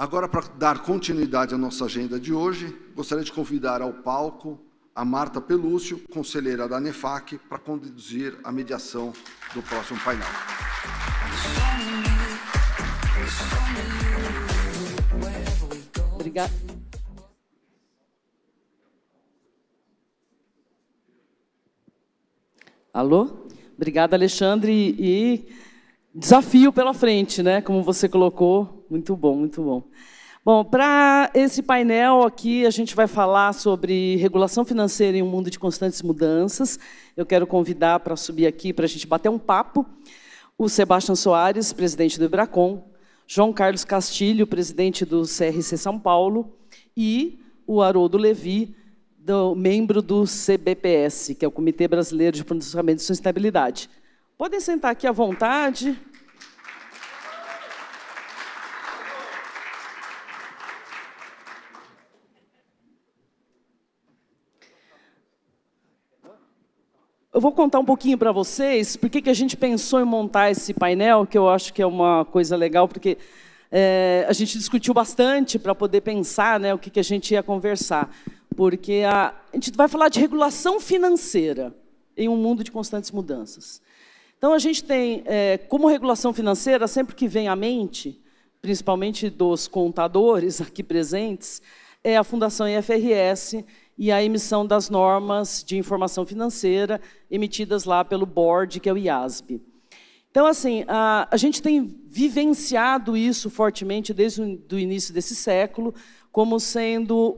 Agora, para dar continuidade à nossa agenda de hoje, gostaria de convidar ao palco a Marta Pelúcio, conselheira da ANEFAC, para conduzir a mediação do próximo painel. Obrigada. Alô? Obrigada, Alexandre. E desafio pela frente, né? Como você colocou. Muito bom, muito bom. Bom, para esse painel aqui, a gente vai falar sobre regulação financeira em um mundo de constantes mudanças. Eu quero convidar para subir aqui, para a gente bater um papo, o Sebastião Soares, presidente do Ibracon, João Carlos Castilho, presidente do CRC São Paulo, e o Haroldo Levi, membro do CBPS, que é o Comitê Brasileiro de Planejamento e Sustentabilidade. Podem sentar aqui à vontade. Eu vou contar um pouquinho para vocês por que a gente pensou em montar esse painel, que eu acho que é uma coisa legal, porque a gente discutiu bastante para poder pensar, né, o que a gente ia conversar. Porque a gente vai falar de regulação financeira em um mundo de constantes mudanças. Então, a gente tem, como regulação financeira, sempre que vem à mente, principalmente dos contadores aqui presentes, é a Fundação IFRS e a emissão das normas de informação financeira emitidas lá pelo board, que é o IASB. Então, assim, a gente tem vivenciado isso fortemente desde o início desse século, como sendo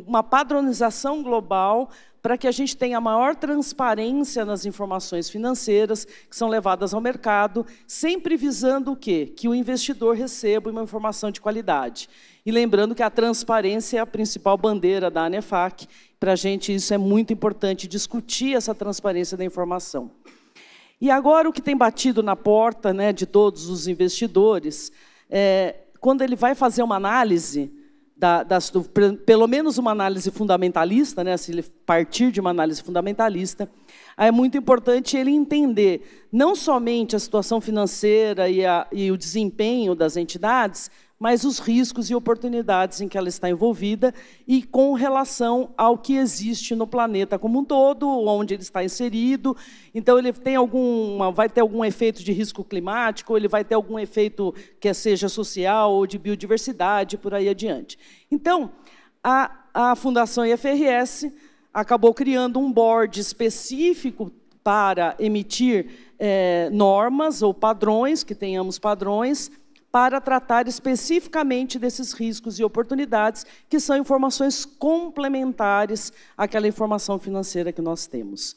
uma padronização global para que a gente tenha maior transparência nas informações financeiras que são levadas ao mercado, sempre visando o quê? Que o investidor receba uma informação de qualidade. E lembrando que a transparência é a principal bandeira da ANEFAC. Para a gente isso é muito importante, discutir essa transparência da informação. E agora o que tem batido na porta, né, de todos os investidores, quando ele vai fazer uma análise, pelo menos uma análise fundamentalista, né, se ele partir de uma análise fundamentalista, é muito importante ele entender não somente a situação financeira e o desempenho das entidades, mas os riscos e oportunidades em que ela está envolvida e com relação ao que existe no planeta como um todo, onde ele está inserido. Então, ele tem vai ter algum efeito de risco climático, ele vai ter algum efeito que seja social ou de biodiversidade, por aí adiante. Então, a Fundação IFRS acabou criando um board específico para emitir normas ou padrões, que tenhamos padrões, para tratar especificamente desses riscos e oportunidades, que são informações complementares àquela informação financeira que nós temos.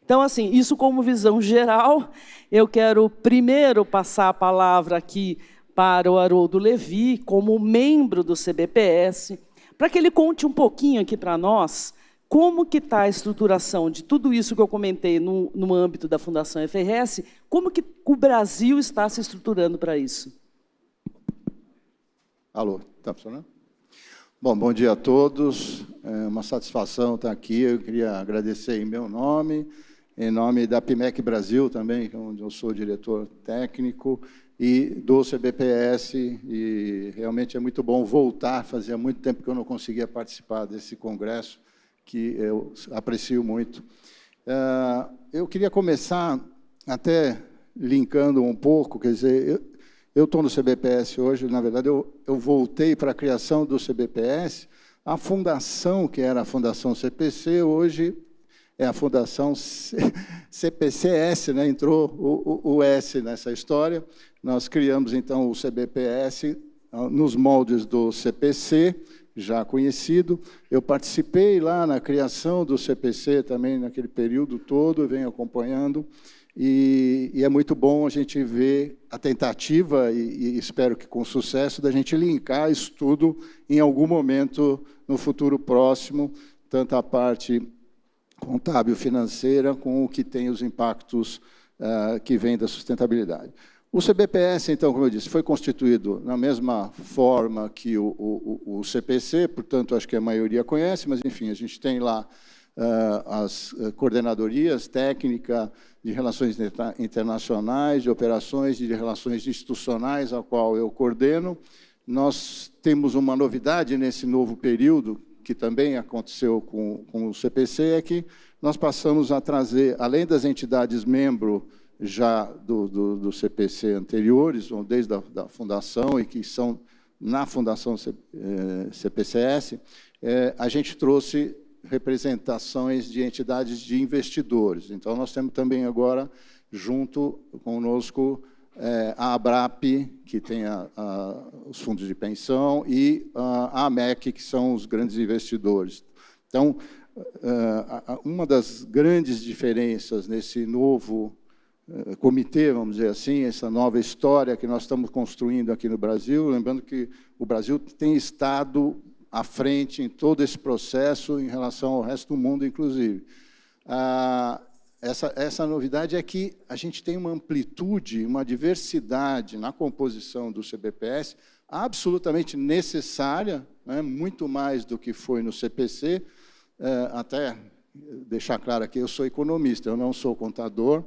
Então, assim, isso como visão geral, eu quero primeiro passar a palavra aqui para o Haroldo Levi, como membro do CBPS, para que ele conte um pouquinho aqui para nós como que está a estruturação de tudo isso que eu comentei no âmbito da Fundação IFRS, como que o Brasil está se estruturando para isso. Alô, está funcionando? Bom dia a todos. É uma satisfação estar aqui. Eu queria agradecer em meu nome, em nome da PIMEC Brasil também, onde eu sou diretor técnico, e do CBPS. E realmente é muito bom voltar. Fazia muito tempo que eu não conseguia participar desse congresso, que eu aprecio muito. Eu queria começar até linkando um pouco, quer dizer, eu estou no CBPS hoje, na verdade, eu voltei para a criação do CBPS. A fundação, que era a Fundação CPC, hoje é a Fundação CPCS, né? Entrou o S nessa história. Nós criamos, então, o CBPS nos moldes do CPC, já conhecido. Eu participei lá na criação do CPC também, naquele período todo, venho acompanhando. E é muito bom a gente ver a tentativa, e espero que com sucesso, da gente linkar isso tudo em algum momento no futuro próximo, tanto a parte contábil financeira com o que tem os impactos que vêm da sustentabilidade. O CBPS, então, como eu disse, foi constituído na mesma forma que o CPC, portanto, acho que a maioria conhece, mas, enfim, a gente tem lá as coordenadorias técnicas de relações internacionais, de operações e de relações institucionais, a qual eu coordeno. nós temos uma novidade nesse novo período, que também aconteceu com o CPC, é que nós passamos a trazer, além das entidades membro já do CPC anteriores, ou desde a fundação e que são na Fundação CPCS, a gente trouxe representações de entidades de investidores. Então, nós temos também agora, junto conosco, a ABRAP, que tem os fundos de pensão, e a AMEC, que são os grandes investidores. Então, uma das grandes diferenças nesse novo comitê, vamos dizer assim, essa nova história que nós estamos construindo aqui no Brasil, lembrando que o Brasil tem estado à frente em todo esse processo em relação ao resto do mundo, inclusive. Essa novidade é que a gente tem uma amplitude, uma diversidade na composição do CBPS absolutamente necessária, né, muito mais do que foi no CPC. Até deixar claro aqui, eu sou economista, eu não sou contador,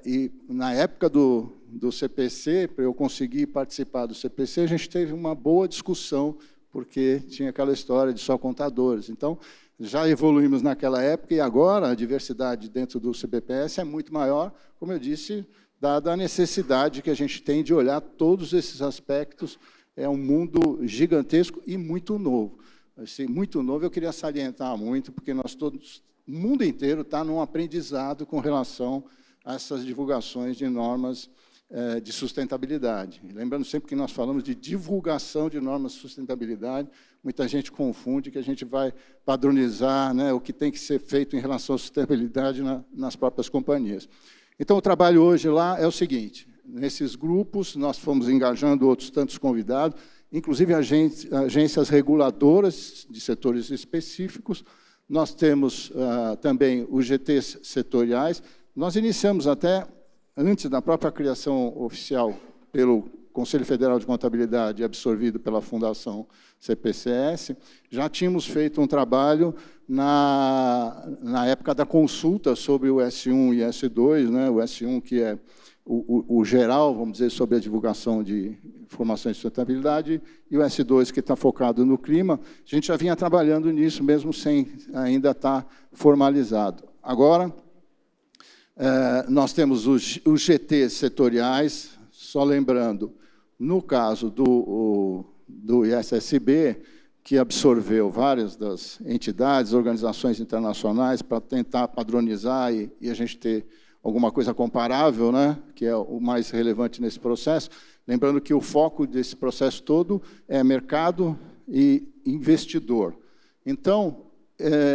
e na época do CPC, para eu conseguir participar do CPC, a gente teve uma boa discussão, porque tinha aquela história de só contadores. Então, já evoluímos naquela época, e agora a diversidade dentro do CBPS é muito maior, como eu disse, dada a necessidade que a gente tem de olhar todos esses aspectos. É um mundo gigantesco e muito novo. Assim, muito novo, eu queria salientar muito, porque nós todos, o mundo inteiro está num aprendizado com relação a essas divulgações de normas de sustentabilidade. Lembrando sempre que nós falamos de divulgação de normas de sustentabilidade, muita gente confunde que a gente vai padronizar, né, o que tem que ser feito em relação à sustentabilidade nas próprias companhias. Então, o trabalho hoje lá é o seguinte: nesses grupos, nós fomos engajando outros tantos convidados, inclusive agências reguladoras de setores específicos. Nós temos também os GTs setoriais. Nós iniciamos até, antes da própria criação oficial pelo Conselho Federal de Contabilidade, absorvido pela Fundação CPCS, já tínhamos feito um trabalho na época da consulta sobre o S1 e S2, né? O S1, que é o geral, vamos dizer, sobre a divulgação de informações de sustentabilidade, e o S2, que está focado no clima. A gente já vinha trabalhando nisso, mesmo sem ainda estar formalizado. Agora, nós temos os GTs setoriais, só lembrando, no caso do ISSB, que absorveu várias das entidades, organizações internacionais, para tentar padronizar e a gente ter alguma coisa comparável, né, que é o mais relevante nesse processo. Lembrando que o foco desse processo todo é mercado e investidor. Então,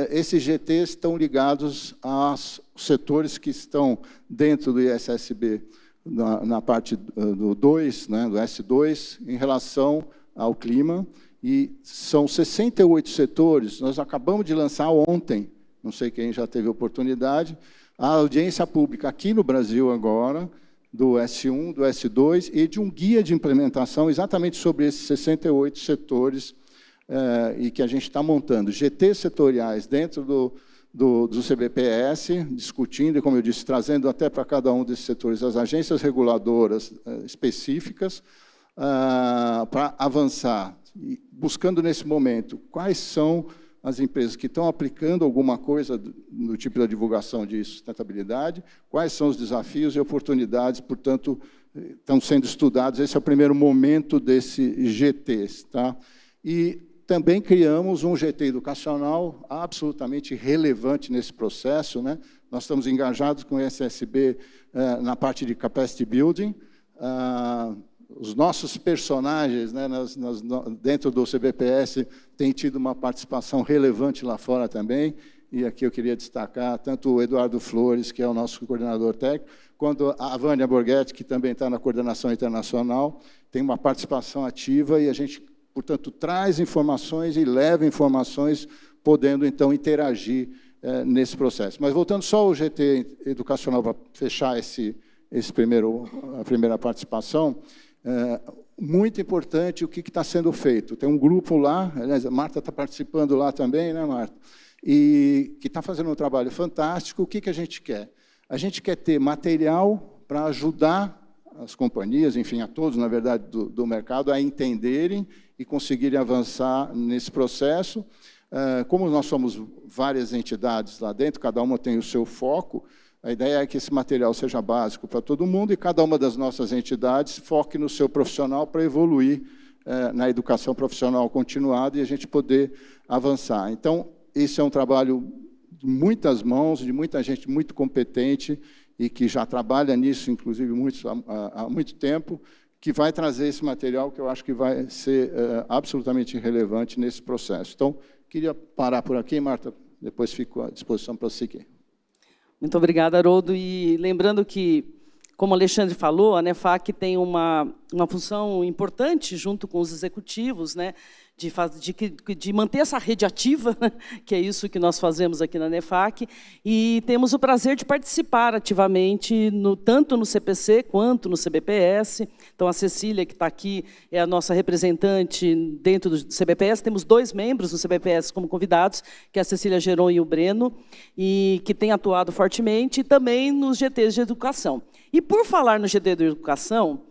esses GTs estão ligados aos setores que estão dentro do ISSB, na parte do 2, né, do S2, em relação ao clima, e são 68 setores. Nós acabamos de lançar ontem, não sei quem já teve oportunidade, a audiência pública aqui no Brasil agora, do S1, do S2, e de um guia de implementação exatamente sobre esses 68 setores, e que a gente está montando GTs setoriais dentro do CBPS, discutindo, e, como eu disse, trazendo até para cada um desses setores as agências reguladoras específicas, para avançar, buscando nesse momento quais são as empresas que estão aplicando alguma coisa no tipo da divulgação de sustentabilidade, quais são os desafios e oportunidades, portanto, estão sendo estudados. Esse é o primeiro momento desse GTs. Tá? E também criamos um GT educacional absolutamente relevante nesse processo, né? Nós estamos engajados com o SSB na parte de capacity building. Os nossos personagens, né, dentro do CBPS, têm tido uma participação relevante lá fora também, e aqui eu queria destacar tanto o Eduardo Flores, que é o nosso coordenador técnico, quanto a Vânia Borghetti, que também está na coordenação internacional, tem uma participação ativa, e a gente, portanto, traz informações e leva informações, podendo, então, interagir nesse processo. Mas, voltando só ao GT educacional, para fechar a primeira participação, muito importante o que está sendo feito. Tem um grupo lá, aliás, a Marta está participando lá também, né, Marta? E que está fazendo um trabalho fantástico. O que a gente quer? A gente quer ter material para ajudar as companhias, enfim, a todos, na verdade, do mercado, a entenderem e conseguirem avançar nesse processo. Como nós somos várias entidades lá dentro, cada uma tem o seu foco, a ideia é que esse material seja básico para todo mundo e cada uma das nossas entidades foque no seu profissional para evoluir na educação profissional continuada e a gente poder avançar. Então, esse é um trabalho de muitas mãos, de muita gente muito competente e que já trabalha nisso, inclusive, há muito tempo, que vai trazer esse material que eu acho que vai ser absolutamente relevante nesse processo. Então, queria parar por aqui, Marta, depois fico à disposição para seguir. Muito obrigada, Haroldo. E lembrando que, como o Alexandre falou, a NEFAC tem uma função importante junto com os executivos, né, de manter essa rede ativa, né, que é isso que nós fazemos aqui na NEFAC, e temos o prazer de participar ativamente, tanto no CPC quanto no CBPS. Então, a Cecília, que está aqui, é a nossa representante dentro do CBPS. Temos 2 membros no CBPS como convidados, que é a Cecília Geron e o Breno, e que têm atuado fortemente, e também nos GTs de educação. E, por falar no GT de educação,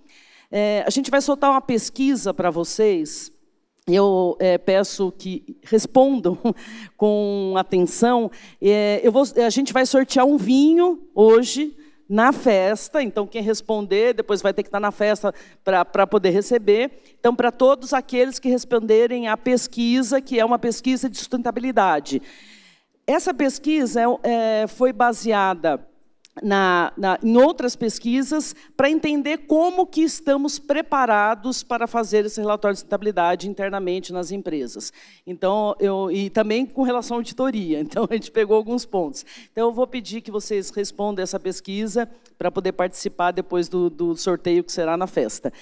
a gente vai soltar uma pesquisa para vocês. Eu peço que respondam com atenção. A gente vai sortear um vinho hoje na festa, então quem responder depois vai ter que estar na festa para poder receber. Então, para todos aqueles que responderem à pesquisa, que é uma pesquisa de sustentabilidade. Essa pesquisa foi baseada em outras pesquisas para entender como que estamos preparados para fazer esse relatório de sustentabilidade internamente nas empresas. Então, e também com relação à auditoria. Então, a gente pegou alguns pontos. Então, eu vou pedir que vocês respondam essa pesquisa para poder participar depois do sorteio que será na festa.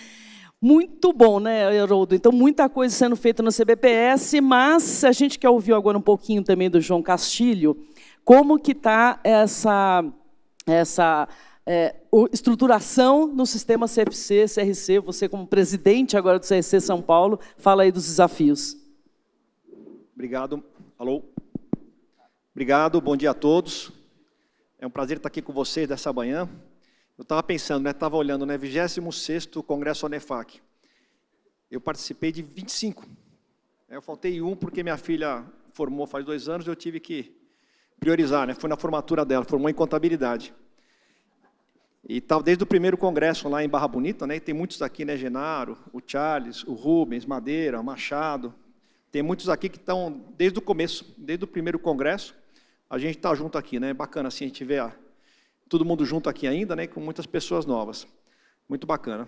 Muito bom, né, Haroldo? Então, muita coisa sendo feita no CBPS, mas a gente quer ouvir agora um pouquinho também do João Castilho, como que está essa estruturação no sistema CFC, CRC, você como presidente agora do CRC São Paulo, fala aí dos desafios. Obrigado. Alô? Obrigado, bom dia a todos. É um prazer estar aqui com vocês dessa manhã. Eu estava pensando, né, estava olhando, né, 26º Congresso ANEFAC. Eu participei de 25. Eu faltei um porque minha filha formou faz 2 anos e eu tive que priorizar, né? Foi na formatura dela, formou em contabilidade. E estava desde o primeiro congresso lá em Barra Bonita, né? E tem muitos aqui, né? Genaro, o Charles, o Rubens, Madeira, Machado. Tem muitos aqui que estão desde o começo, desde o primeiro congresso. A gente está junto aqui, né? Bacana assim a gente ver todo mundo junto aqui ainda, né? Com muitas pessoas novas. Muito bacana.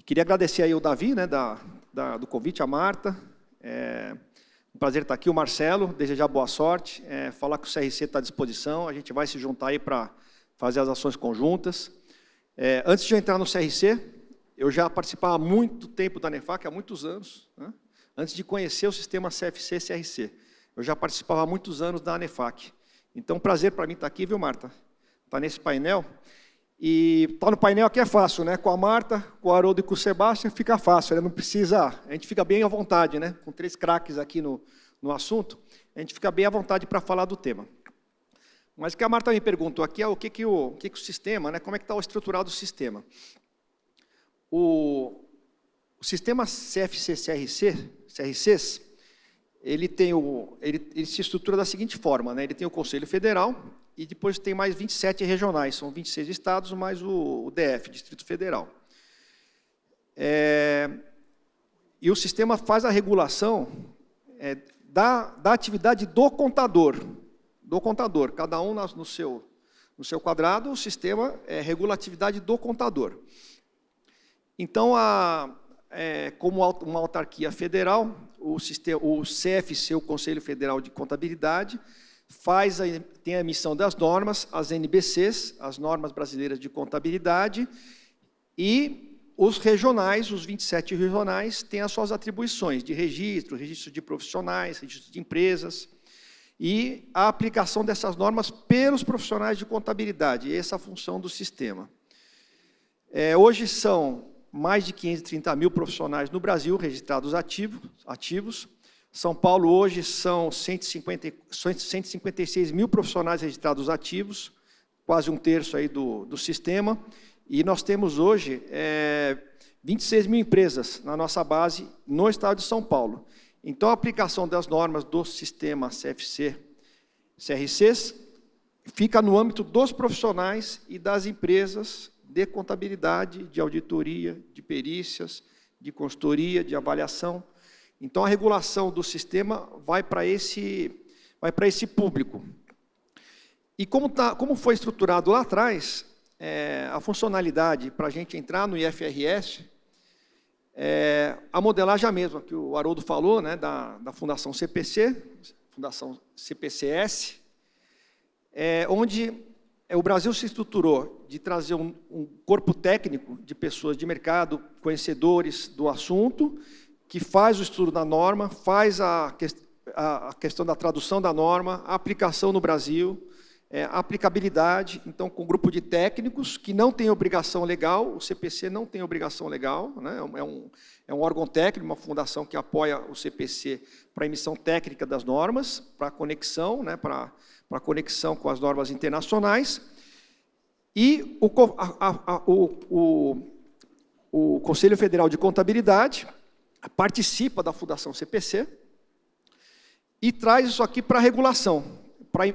Queria agradecer aí o Davi, né? Do convite, a Marta. Um prazer estar aqui, o Marcelo, desejar boa sorte, falar que o CRC está à disposição, a gente vai se juntar aí para fazer as ações conjuntas. Antes de eu entrar no CRC, eu já participava há muito tempo da NEFAC, há muitos anos, né? Antes de conhecer o sistema CFC-CRC. Eu já participava há muitos anos da NEFAC. Então, prazer para mim estar aqui, viu, Marta? Estar nesse painel. E estar no painel aqui é fácil, né? Com a Marta, com o Haroldo e com o Sebastião fica fácil, né? Não precisa, a gente fica bem à vontade, né? Com 3 craques aqui no assunto, a gente fica bem à vontade para falar do tema. Mas o que a Marta me perguntou aqui é o que o sistema, né? Como é que está estruturado o sistema? O sistema CFC-CRCs, ele se estrutura da seguinte forma, né? Ele tem o Conselho Federal, e depois tem mais 27 regionais, são 26 estados, mais o DF, Distrito Federal. E o sistema faz a regulação da atividade do contador, cada um no seu quadrado, o sistema regula a atividade do contador. Então, como uma autarquia federal, o CFC, o Conselho Federal de Contabilidade, tem a emissão das normas, as NBCs, as Normas Brasileiras de Contabilidade, e os regionais, os 27 regionais, têm as suas atribuições de registro de profissionais, registro de empresas, e a aplicação dessas normas pelos profissionais de contabilidade, essa é a função do sistema. Hoje são mais de 530 mil profissionais no Brasil registrados ativos. São Paulo hoje são 156 mil profissionais registrados ativos, quase 1/3 aí do sistema, E nós temos hoje 26 mil empresas na nossa base no estado de São Paulo. Então, a aplicação das normas do sistema CFC, CRCs, fica no âmbito dos profissionais e das empresas de contabilidade, de auditoria, de perícias, de consultoria, de avaliação. Então, a regulação do sistema vai para esse público. E como foi estruturado lá atrás, a funcionalidade para a gente entrar no IFRS, a modelagem é a mesma, que o Haroldo falou, né, da Fundação CPC, Fundação CPCS, onde o Brasil se estruturou de trazer um corpo técnico de pessoas de mercado, conhecedores do assunto, que faz o estudo da norma, faz a questão da tradução da norma, a aplicação no Brasil, a aplicabilidade, então, com um grupo de técnicos que não tem obrigação legal, o CPC não tem obrigação legal, né? É um órgão técnico, uma fundação que apoia o CPC para a emissão técnica das normas, para a conexão, né? para conexão com as normas internacionais, e o Conselho Federal de Contabilidade participa da Fundação CPC e traz isso aqui para a regulação,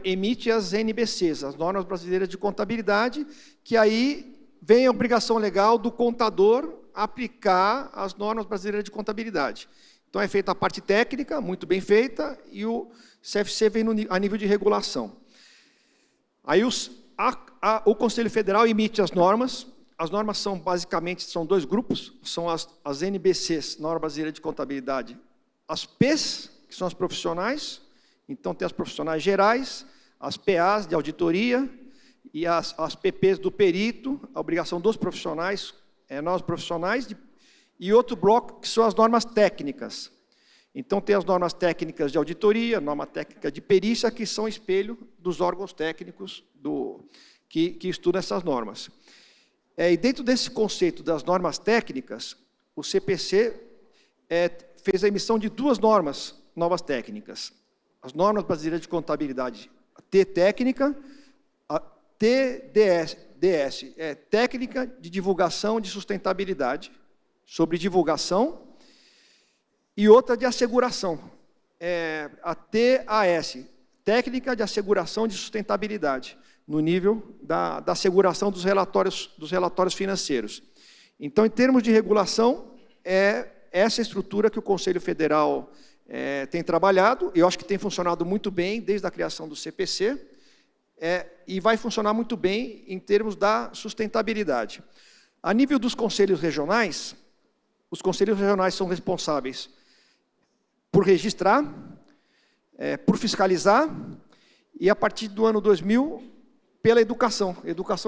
emite as NBCs, as Normas Brasileiras de Contabilidade, que aí vem a obrigação legal do contador aplicar as Normas Brasileiras de Contabilidade. Então, é feita a parte técnica, muito bem feita, e o CFC vem a nível de regulação. Aí o Conselho Federal emite as normas são, basicamente, dois grupos, são as NBCs, Norma Brasileira de Contabilidade, as P's, que são as profissionais, então tem as profissionais gerais, as PAs de auditoria e as PPs do perito, a obrigação dos profissionais, nós profissionais, e outro bloco que são as normas técnicas. Então tem as normas técnicas de auditoria, norma técnica de perícia, que são espelho dos órgãos técnicos que estudam essas normas. E dentro desse conceito das normas técnicas, o CPC fez a emissão de duas novas técnicas. As Normas Brasileiras de Contabilidade, a T técnica, a TDS, Técnica de Divulgação de Sustentabilidade, sobre divulgação, e outra de asseguração, a TAS, Técnica de Asseguração de Sustentabilidade, no nível da asseguração dos relatórios financeiros. Então, em termos de regulação, essa estrutura que o Conselho Federal tem trabalhado, eu acho que tem funcionado muito bem desde a criação do CPC, e vai funcionar muito bem em termos da sustentabilidade. A nível dos conselhos regionais, os conselhos regionais são responsáveis por registrar, por fiscalizar, e a partir do ano 2000, pela educação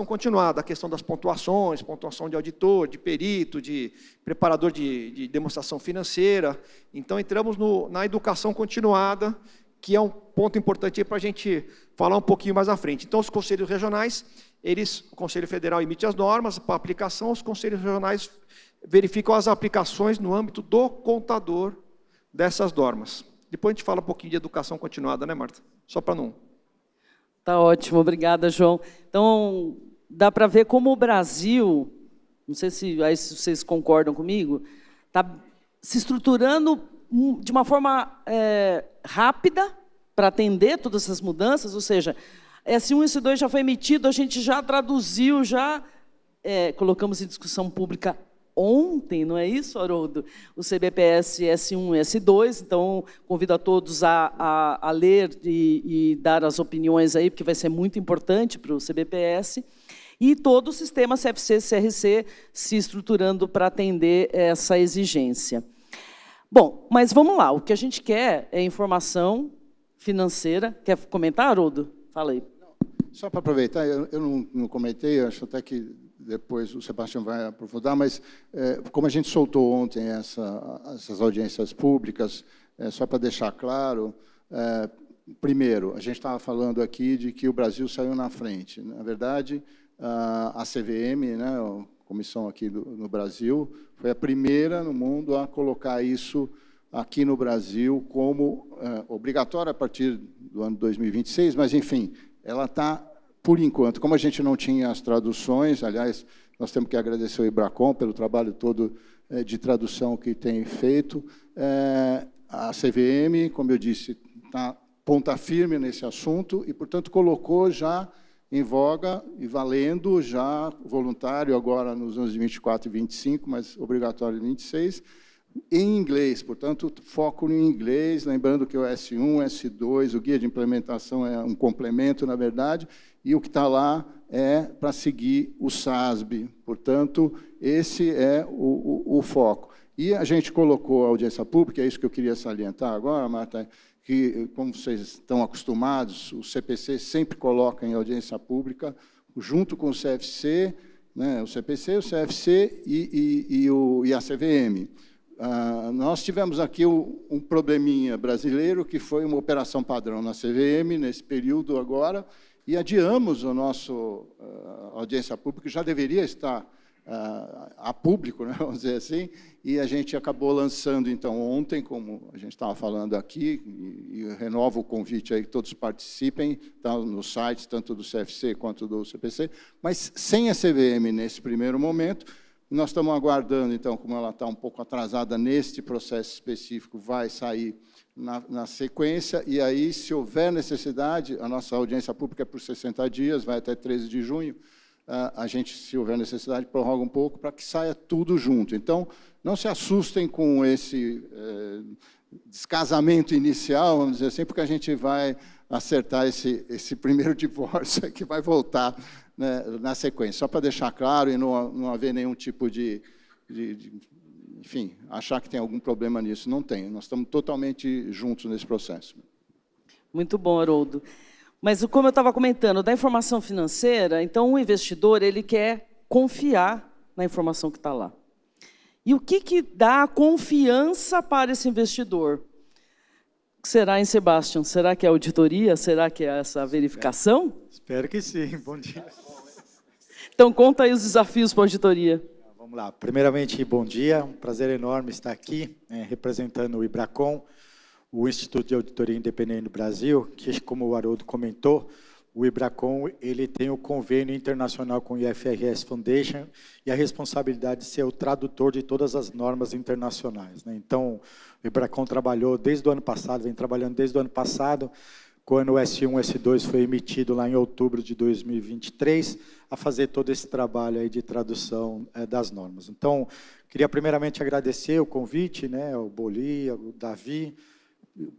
continuada, a questão das pontuações, pontuação de auditor, de perito, de preparador de demonstração financeira. Então, entramos na educação continuada, que é um ponto importante para a gente falar um pouquinho mais à frente. Então, os conselhos regionais, o Conselho Federal emite as normas para aplicação, os conselhos regionais verificam as aplicações no âmbito do contador dessas normas. Depois a gente fala um pouquinho de educação continuada, né, Marta? Só para não... Tá ótimo, obrigada, João. Então, dá para ver como o Brasil, não sei se vocês concordam comigo, está se estruturando de uma forma rápida para atender todas essas mudanças, ou seja, S1 e S2 já foi emitido, a gente já traduziu, já colocamos em discussão pública ontem, não é isso, Haroldo? O CBPS S1 e S2, então convido a todos a ler e dar as opiniões aí, porque vai ser muito importante para o CBPS, e todo o sistema CFC-CRC se estruturando para atender essa exigência. Bom, mas vamos lá, o que a gente quer é informação financeira. Quer comentar, Haroldo? Fala aí. Só para aproveitar, eu não comentei, acho até que depois o Sebastião vai aprofundar, mas como a gente soltou ontem essas audiências públicas, só para deixar claro, primeiro, a gente estava falando aqui de que o Brasil saiu na frente. Na verdade, a CVM, né, a comissão aqui no Brasil, foi a primeira no mundo a colocar isso aqui no Brasil como obrigatório a partir do ano 2026, mas, enfim, ela está por enquanto, como a gente não tinha as traduções, aliás, nós temos que agradecer ao Ibracon pelo trabalho todo de tradução que tem feito. A CVM, como eu disse, está ponta firme nesse assunto e, portanto, colocou já em voga e valendo já voluntário agora nos anos de 24 e 25, mas obrigatório em 26, em inglês. Portanto, foco no inglês, lembrando que o S1, S2, o guia de implementação é um complemento, na verdade, e o que está lá é para seguir o SASB. Portanto, esse é o foco. E a gente colocou a audiência pública, é isso que eu queria salientar agora, Marta, que, como vocês estão acostumados, o CPC sempre coloca em audiência pública, junto com o CFC, né, o CPC, o CFC e a CVM. Nós tivemos aqui um probleminha brasileiro, que foi uma operação padrão na CVM, nesse período agora, e adiamos a nossa audiência pública, que já deveria estar a público, né, vamos dizer assim, e a gente acabou lançando, então, ontem, como a gente estava falando aqui, e renovo o convite aí que todos participem, tá, nos sites, tanto do CFC quanto do CPC, mas sem a CVM nesse primeiro momento. Nós estamos aguardando, então, como ela está um pouco atrasada neste processo específico, vai sair na sequência, e aí, se houver necessidade, a nossa audiência pública é por 60 dias, vai até 13 de junho, a gente, se houver necessidade, prorroga um pouco para que saia tudo junto. Então, não se assustem com esse descasamento inicial, vamos dizer assim, porque a gente vai acertar esse primeiro divórcio que vai voltar, né, na sequência. Só para deixar claro e não haver nenhum tipo enfim, achar que tem algum problema nisso. Não tem. Nós estamos totalmente juntos nesse processo. Muito bom, Haroldo. Mas, como eu estava comentando, da informação financeira, então o investidor ele quer confiar na informação que está lá. E o que dá confiança para esse investidor? Será, hein, Sebastião? Será que é auditoria? Será que é essa verificação? Espero que sim. Bom dia. Então, conta aí os desafios para a auditoria. Vamos lá. Primeiramente, bom dia. Um prazer enorme estar aqui, representando o Ibracon, o Instituto de Auditoria Independente do Brasil, que, como o Haroldo comentou, o Ibracon ele tem o convênio internacional com o IFRS Foundation e a responsabilidade de ser o tradutor de todas as normas internacionais, né? Então, o Ibracon trabalhou desde o ano passado, vem trabalhando desde o ano passado, quando o S1, S2 foi emitido lá em outubro de 2023, a fazer todo esse trabalho aí de tradução das normas. Então, queria primeiramente agradecer o convite, né, ao Boli, ao Davi.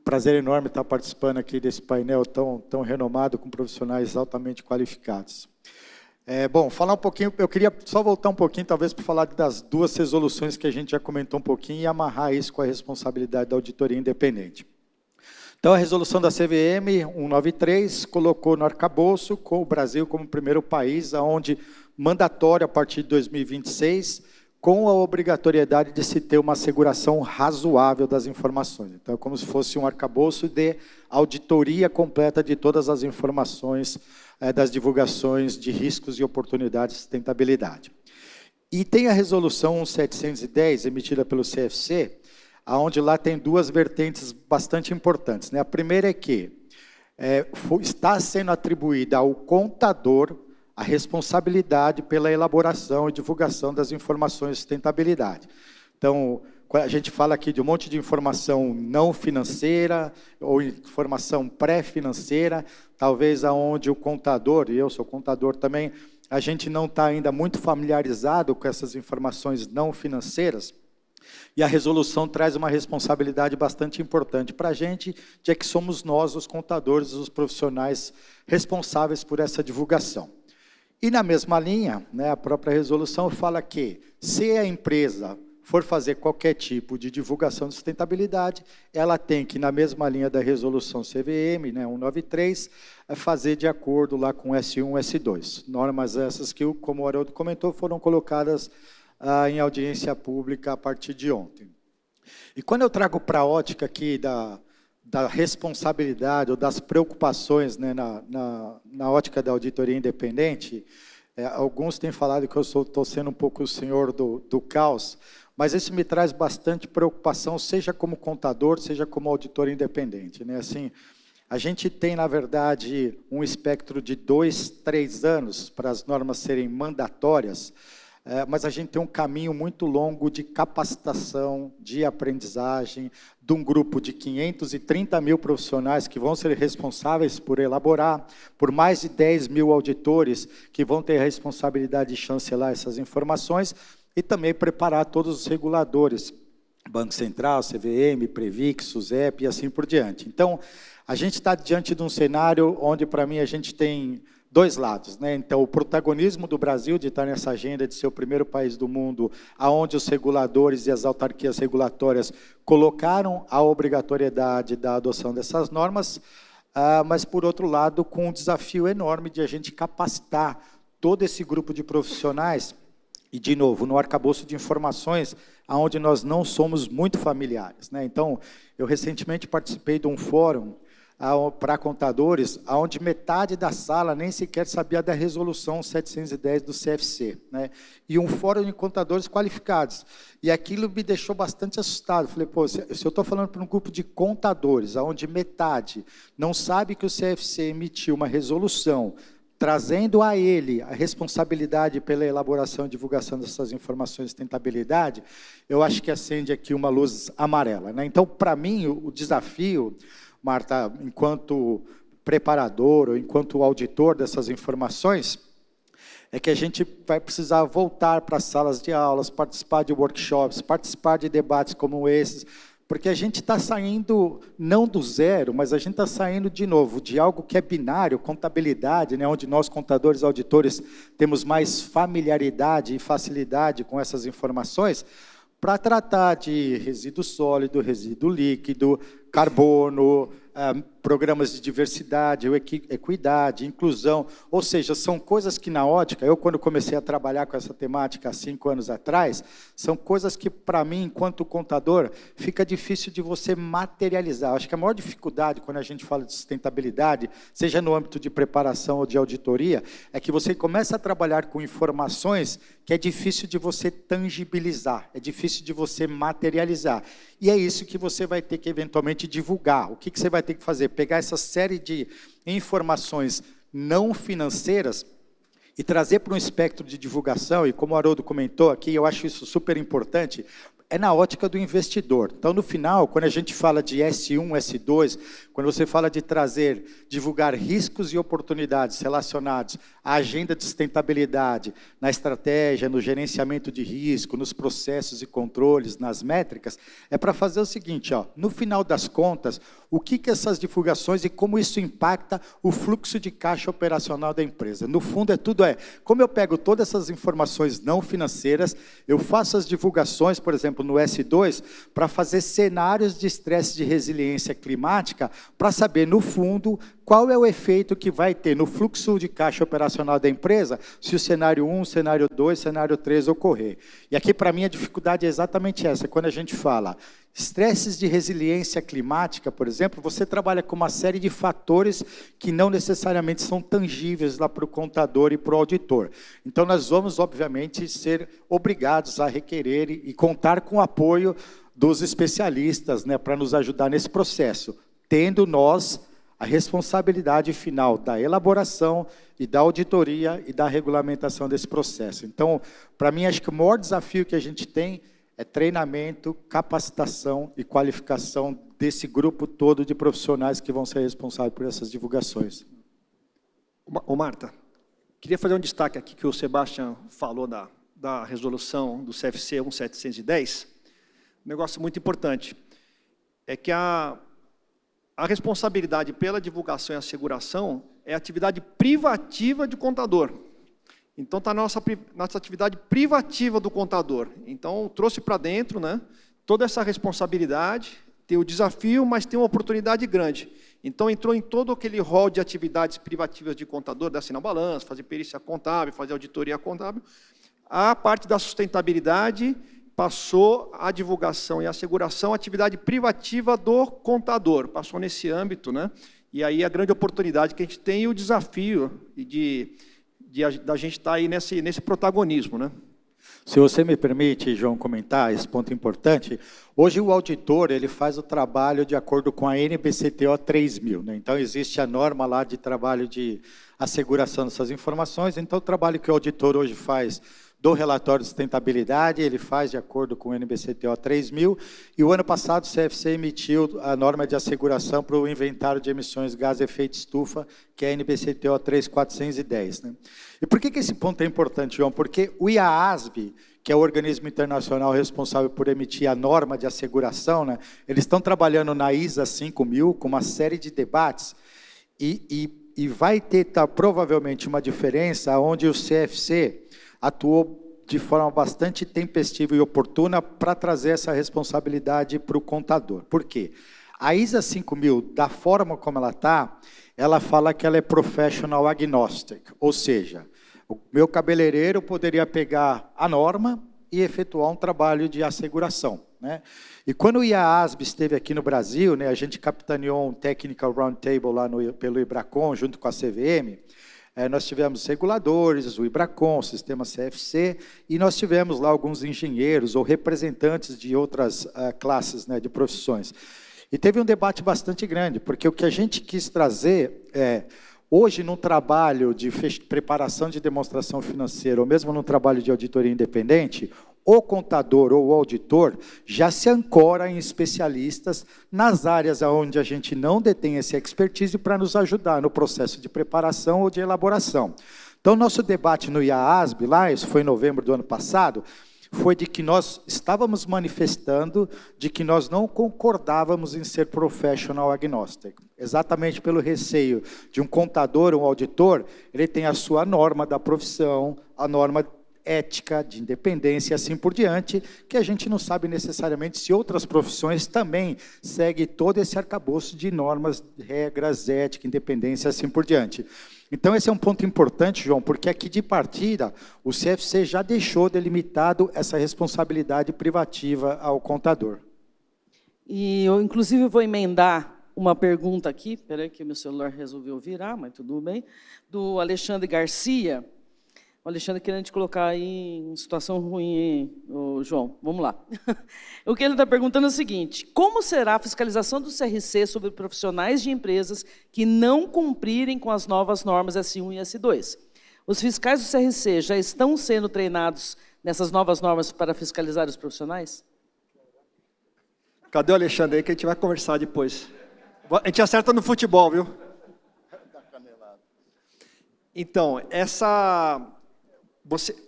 Prazer enorme estar participando aqui desse painel tão renomado, com profissionais altamente qualificados. Bom, falar um pouquinho, eu queria só voltar um pouquinho, talvez, para falar das duas resoluções que a gente já comentou um pouquinho e amarrar isso com a responsabilidade da auditoria independente. Então, a resolução da CVM 193 colocou no arcabouço com o Brasil como primeiro país, onde mandatório a partir de 2026, com a obrigatoriedade de se ter uma asseguração razoável das informações. Então, é como se fosse um arcabouço de auditoria completa de todas as informações das divulgações de riscos e oportunidades de sustentabilidade. E tem a resolução 1710, emitida pelo CFC, onde lá tem duas vertentes bastante importantes, né? A primeira é que está sendo atribuída ao contador a responsabilidade pela elaboração e divulgação das informações de sustentabilidade. Então, a gente fala aqui de um monte de informação não financeira ou informação pré-financeira, talvez aonde o contador, e eu sou contador também, a gente não está ainda muito familiarizado com essas informações não financeiras, e a resolução traz uma responsabilidade bastante importante para a gente, de que somos nós, os contadores, os profissionais responsáveis por essa divulgação. E na mesma linha, né, a própria resolução fala que, se a empresa for fazer qualquer tipo de divulgação de sustentabilidade, ela tem que, na mesma linha da resolução CVM, né, 193, fazer de acordo lá com S1 e S2. Normas essas que, como o Haroldo comentou, foram colocadas em audiência pública a partir de ontem. E quando eu trago para a ótica aqui da responsabilidade ou das preocupações, né, na ótica da auditoria independente, alguns têm falado que eu estou sendo um pouco o senhor do caos, mas isso me traz bastante preocupação, seja como contador, seja como auditor independente, né? Assim, A gente tem, na verdade, um espectro de 2, 3 anos para as normas serem mandatórias, mas a gente tem um caminho muito longo de capacitação, de aprendizagem, de um grupo de 530 mil profissionais que vão ser responsáveis por elaborar, por mais de 10 mil auditores que vão ter a responsabilidade de chancelar essas informações e também preparar todos os reguladores, Banco Central, CVM, Previc, SUSEP e assim por diante. Então, a gente está diante de um cenário onde, para mim, a gente tem 2 lados, né? Então, o protagonismo do Brasil de estar nessa agenda de ser o primeiro país do mundo, aonde os reguladores e as autarquias regulatórias colocaram a obrigatoriedade da adoção dessas normas, mas, por outro lado, com um desafio enorme de a gente capacitar todo esse grupo de profissionais, e, de novo, no arcabouço de informações, aonde nós não somos muito familiares, né? Então, eu recentemente participei de um fórum para contadores, onde metade da sala nem sequer sabia da resolução 710 do CFC, né? E um fórum de contadores qualificados. E aquilo me deixou bastante assustado. Falei, pô, se eu estou falando para um grupo de contadores, onde metade não sabe que o CFC emitiu uma resolução, trazendo a ele a responsabilidade pela elaboração e divulgação dessas informações de sustentabilidade, eu acho que acende aqui uma luz amarela, né? Então, para mim, o desafio, Marta, enquanto preparador ou enquanto auditor dessas informações, é que a gente vai precisar voltar para as salas de aulas, participar de workshops, participar de debates como esses, porque a gente está saindo, não do zero, mas a gente está saindo, de novo, de algo que é binário, contabilidade, né, onde nós, contadores e auditores, temos mais familiaridade e facilidade com essas informações, para tratar de resíduo sólido, resíduo líquido, carbono, programas de diversidade, equidade, inclusão, ou seja, são coisas que na ótica, eu quando comecei a trabalhar com essa temática há 5 anos atrás, são coisas que para mim, enquanto contador, fica difícil de você materializar. Acho que a maior dificuldade quando a gente fala de sustentabilidade, seja no âmbito de preparação ou de auditoria, é que você começa a trabalhar com informações que é difícil de você tangibilizar, é difícil de você materializar. E é isso que você vai ter que eventualmente divulgar. O que você vai ter que fazer? Pegar essa série de informações não financeiras e trazer para um espectro de divulgação, e como o Haroldo comentou aqui, eu acho isso super importante, é na ótica do investidor. Então, no final, quando a gente fala de S1, S2, quando você fala de trazer, divulgar riscos e oportunidades relacionados à agenda de sustentabilidade, na estratégia, no gerenciamento de risco, nos processos e controles, nas métricas, é para fazer o seguinte, ó, no final das contas, o que essas divulgações e como isso impacta o fluxo de caixa operacional da empresa. No fundo, como eu pego todas essas informações não financeiras, eu faço as divulgações, por exemplo, no S2, para fazer cenários de estresse de resiliência climática, para saber, no fundo, qual é o efeito que vai ter no fluxo de caixa operacional da empresa, se o cenário 1, cenário 2, cenário 3 ocorrer. E aqui, para mim, a dificuldade é exatamente essa, quando a gente fala estresses de resiliência climática, por exemplo, você trabalha com uma série de fatores que não necessariamente são tangíveis lá para o contador e para o auditor. Então, nós vamos, obviamente, ser obrigados a requerer e contar com o apoio dos especialistas, né, para nos ajudar nesse processo, tendo nós a responsabilidade final da elaboração e da auditoria e da regulamentação desse processo. Então, para mim, acho que o maior desafio que a gente tem é treinamento, capacitação e qualificação desse grupo todo de profissionais que vão ser responsáveis por essas divulgações. Ô Marta, queria fazer um destaque aqui que o Sebastião falou da resolução do CFC 1710. Um negócio muito importante é que a responsabilidade pela divulgação e asseguração é atividade privativa de contador. Então, está a nossa atividade privativa do contador. Então, trouxe para dentro, né, toda essa responsabilidade, tem o desafio, mas tem uma oportunidade grande. Então, entrou em todo aquele rol de atividades privativas de contador, de assinar balanço, fazer perícia contábil, fazer auditoria contábil. A parte da sustentabilidade passou a divulgação e a asseguração, a atividade privativa do contador, passou nesse âmbito, né? E aí a grande oportunidade que a gente tem e o desafio da gente estar aí nesse protagonismo, né? Se você me permite, João, comentar esse ponto importante, hoje o auditor ele faz o trabalho de acordo com a NBCTO 3000, né? Então, existe a norma lá de trabalho de asseguração dessas informações, então o trabalho que o auditor hoje faz do relatório de sustentabilidade, ele faz de acordo com o NBCTO 3000, e o ano passado o CFC emitiu a norma de asseguração para o inventário de emissões de gás de efeito estufa, que é a NBCTO 3410. Né? E por que esse ponto é importante, João? Porque o IAASB, que é o organismo internacional responsável por emitir a norma de asseguração, né, eles estão trabalhando na ISA 5000 com uma série de debates, e vai ter provavelmente uma diferença onde o CFC atuou de forma bastante tempestiva e oportuna para trazer essa responsabilidade para o contador. Por quê? A ISA 5000, da forma como ela está, ela fala que ela é professional agnostic, ou seja, o meu cabeleireiro poderia pegar a norma e efetuar um trabalho de asseguração, né? E quando o IAASB esteve aqui no Brasil, né, a gente capitaneou um Technical Roundtable lá pelo IBRACON, junto com a CVM, nós tivemos reguladores, o IBRACON, o sistema CFC, e nós tivemos lá alguns engenheiros ou representantes de outras classes, né, de profissões. E teve um debate bastante grande, porque o que a gente quis trazer hoje, num trabalho de preparação de demonstração financeira, ou mesmo num trabalho de auditoria independente, o contador ou o auditor já se ancora em especialistas nas áreas onde a gente não detém esse expertise para nos ajudar no processo de preparação ou de elaboração. Então, nosso debate no IAASB, lá, isso foi em novembro do ano passado, foi de que nós estávamos manifestando de que nós não concordávamos em ser professional agnostic. Exatamente pelo receio de um contador, um auditor, ele tem a sua norma da profissão, a norma ética, de independência e assim por diante, que a gente não sabe necessariamente se outras profissões também seguem todo esse arcabouço de normas, regras, ética, independência e assim por diante. Então, esse é um ponto importante, João, porque aqui de partida, o CFC já deixou delimitado essa responsabilidade privativa ao contador. E eu, inclusive, vou emendar uma pergunta aqui, espera aí que o meu celular resolveu virar, mas tudo bem, do Alexandre Garcia. O Alexandre querendo te colocar aí em situação ruim, hein, João? Vamos lá. O que ele está perguntando é o seguinte: como será a fiscalização do CRC sobre profissionais de empresas que não cumprirem com as novas normas S1 e S2? Os fiscais do CRC já estão sendo treinados nessas novas normas para fiscalizar os profissionais? Cadê o Alexandre aí que a gente vai conversar depois? A gente acerta no futebol, viu? Então,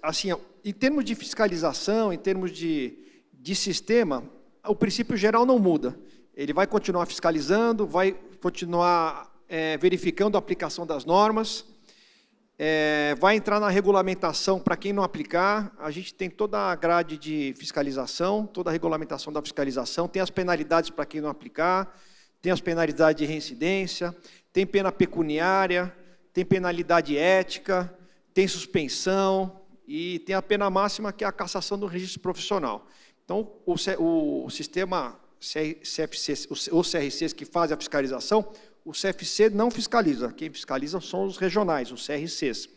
assim, em termos de fiscalização, em termos de sistema, o princípio geral não muda. Ele vai continuar fiscalizando, vai continuar verificando a aplicação das normas, vai entrar na regulamentação para quem não aplicar. A gente tem toda a grade de fiscalização, toda a regulamentação da fiscalização, tem as penalidades para quem não aplicar, tem as penalidades de reincidência, tem pena pecuniária, tem penalidade ética, tem suspensão e tem a pena máxima, que é a cassação do registro profissional. Então, o sistema CFC, os CRCs que fazem a fiscalização, o CFC não fiscaliza. Quem fiscaliza são os regionais, os CRCs.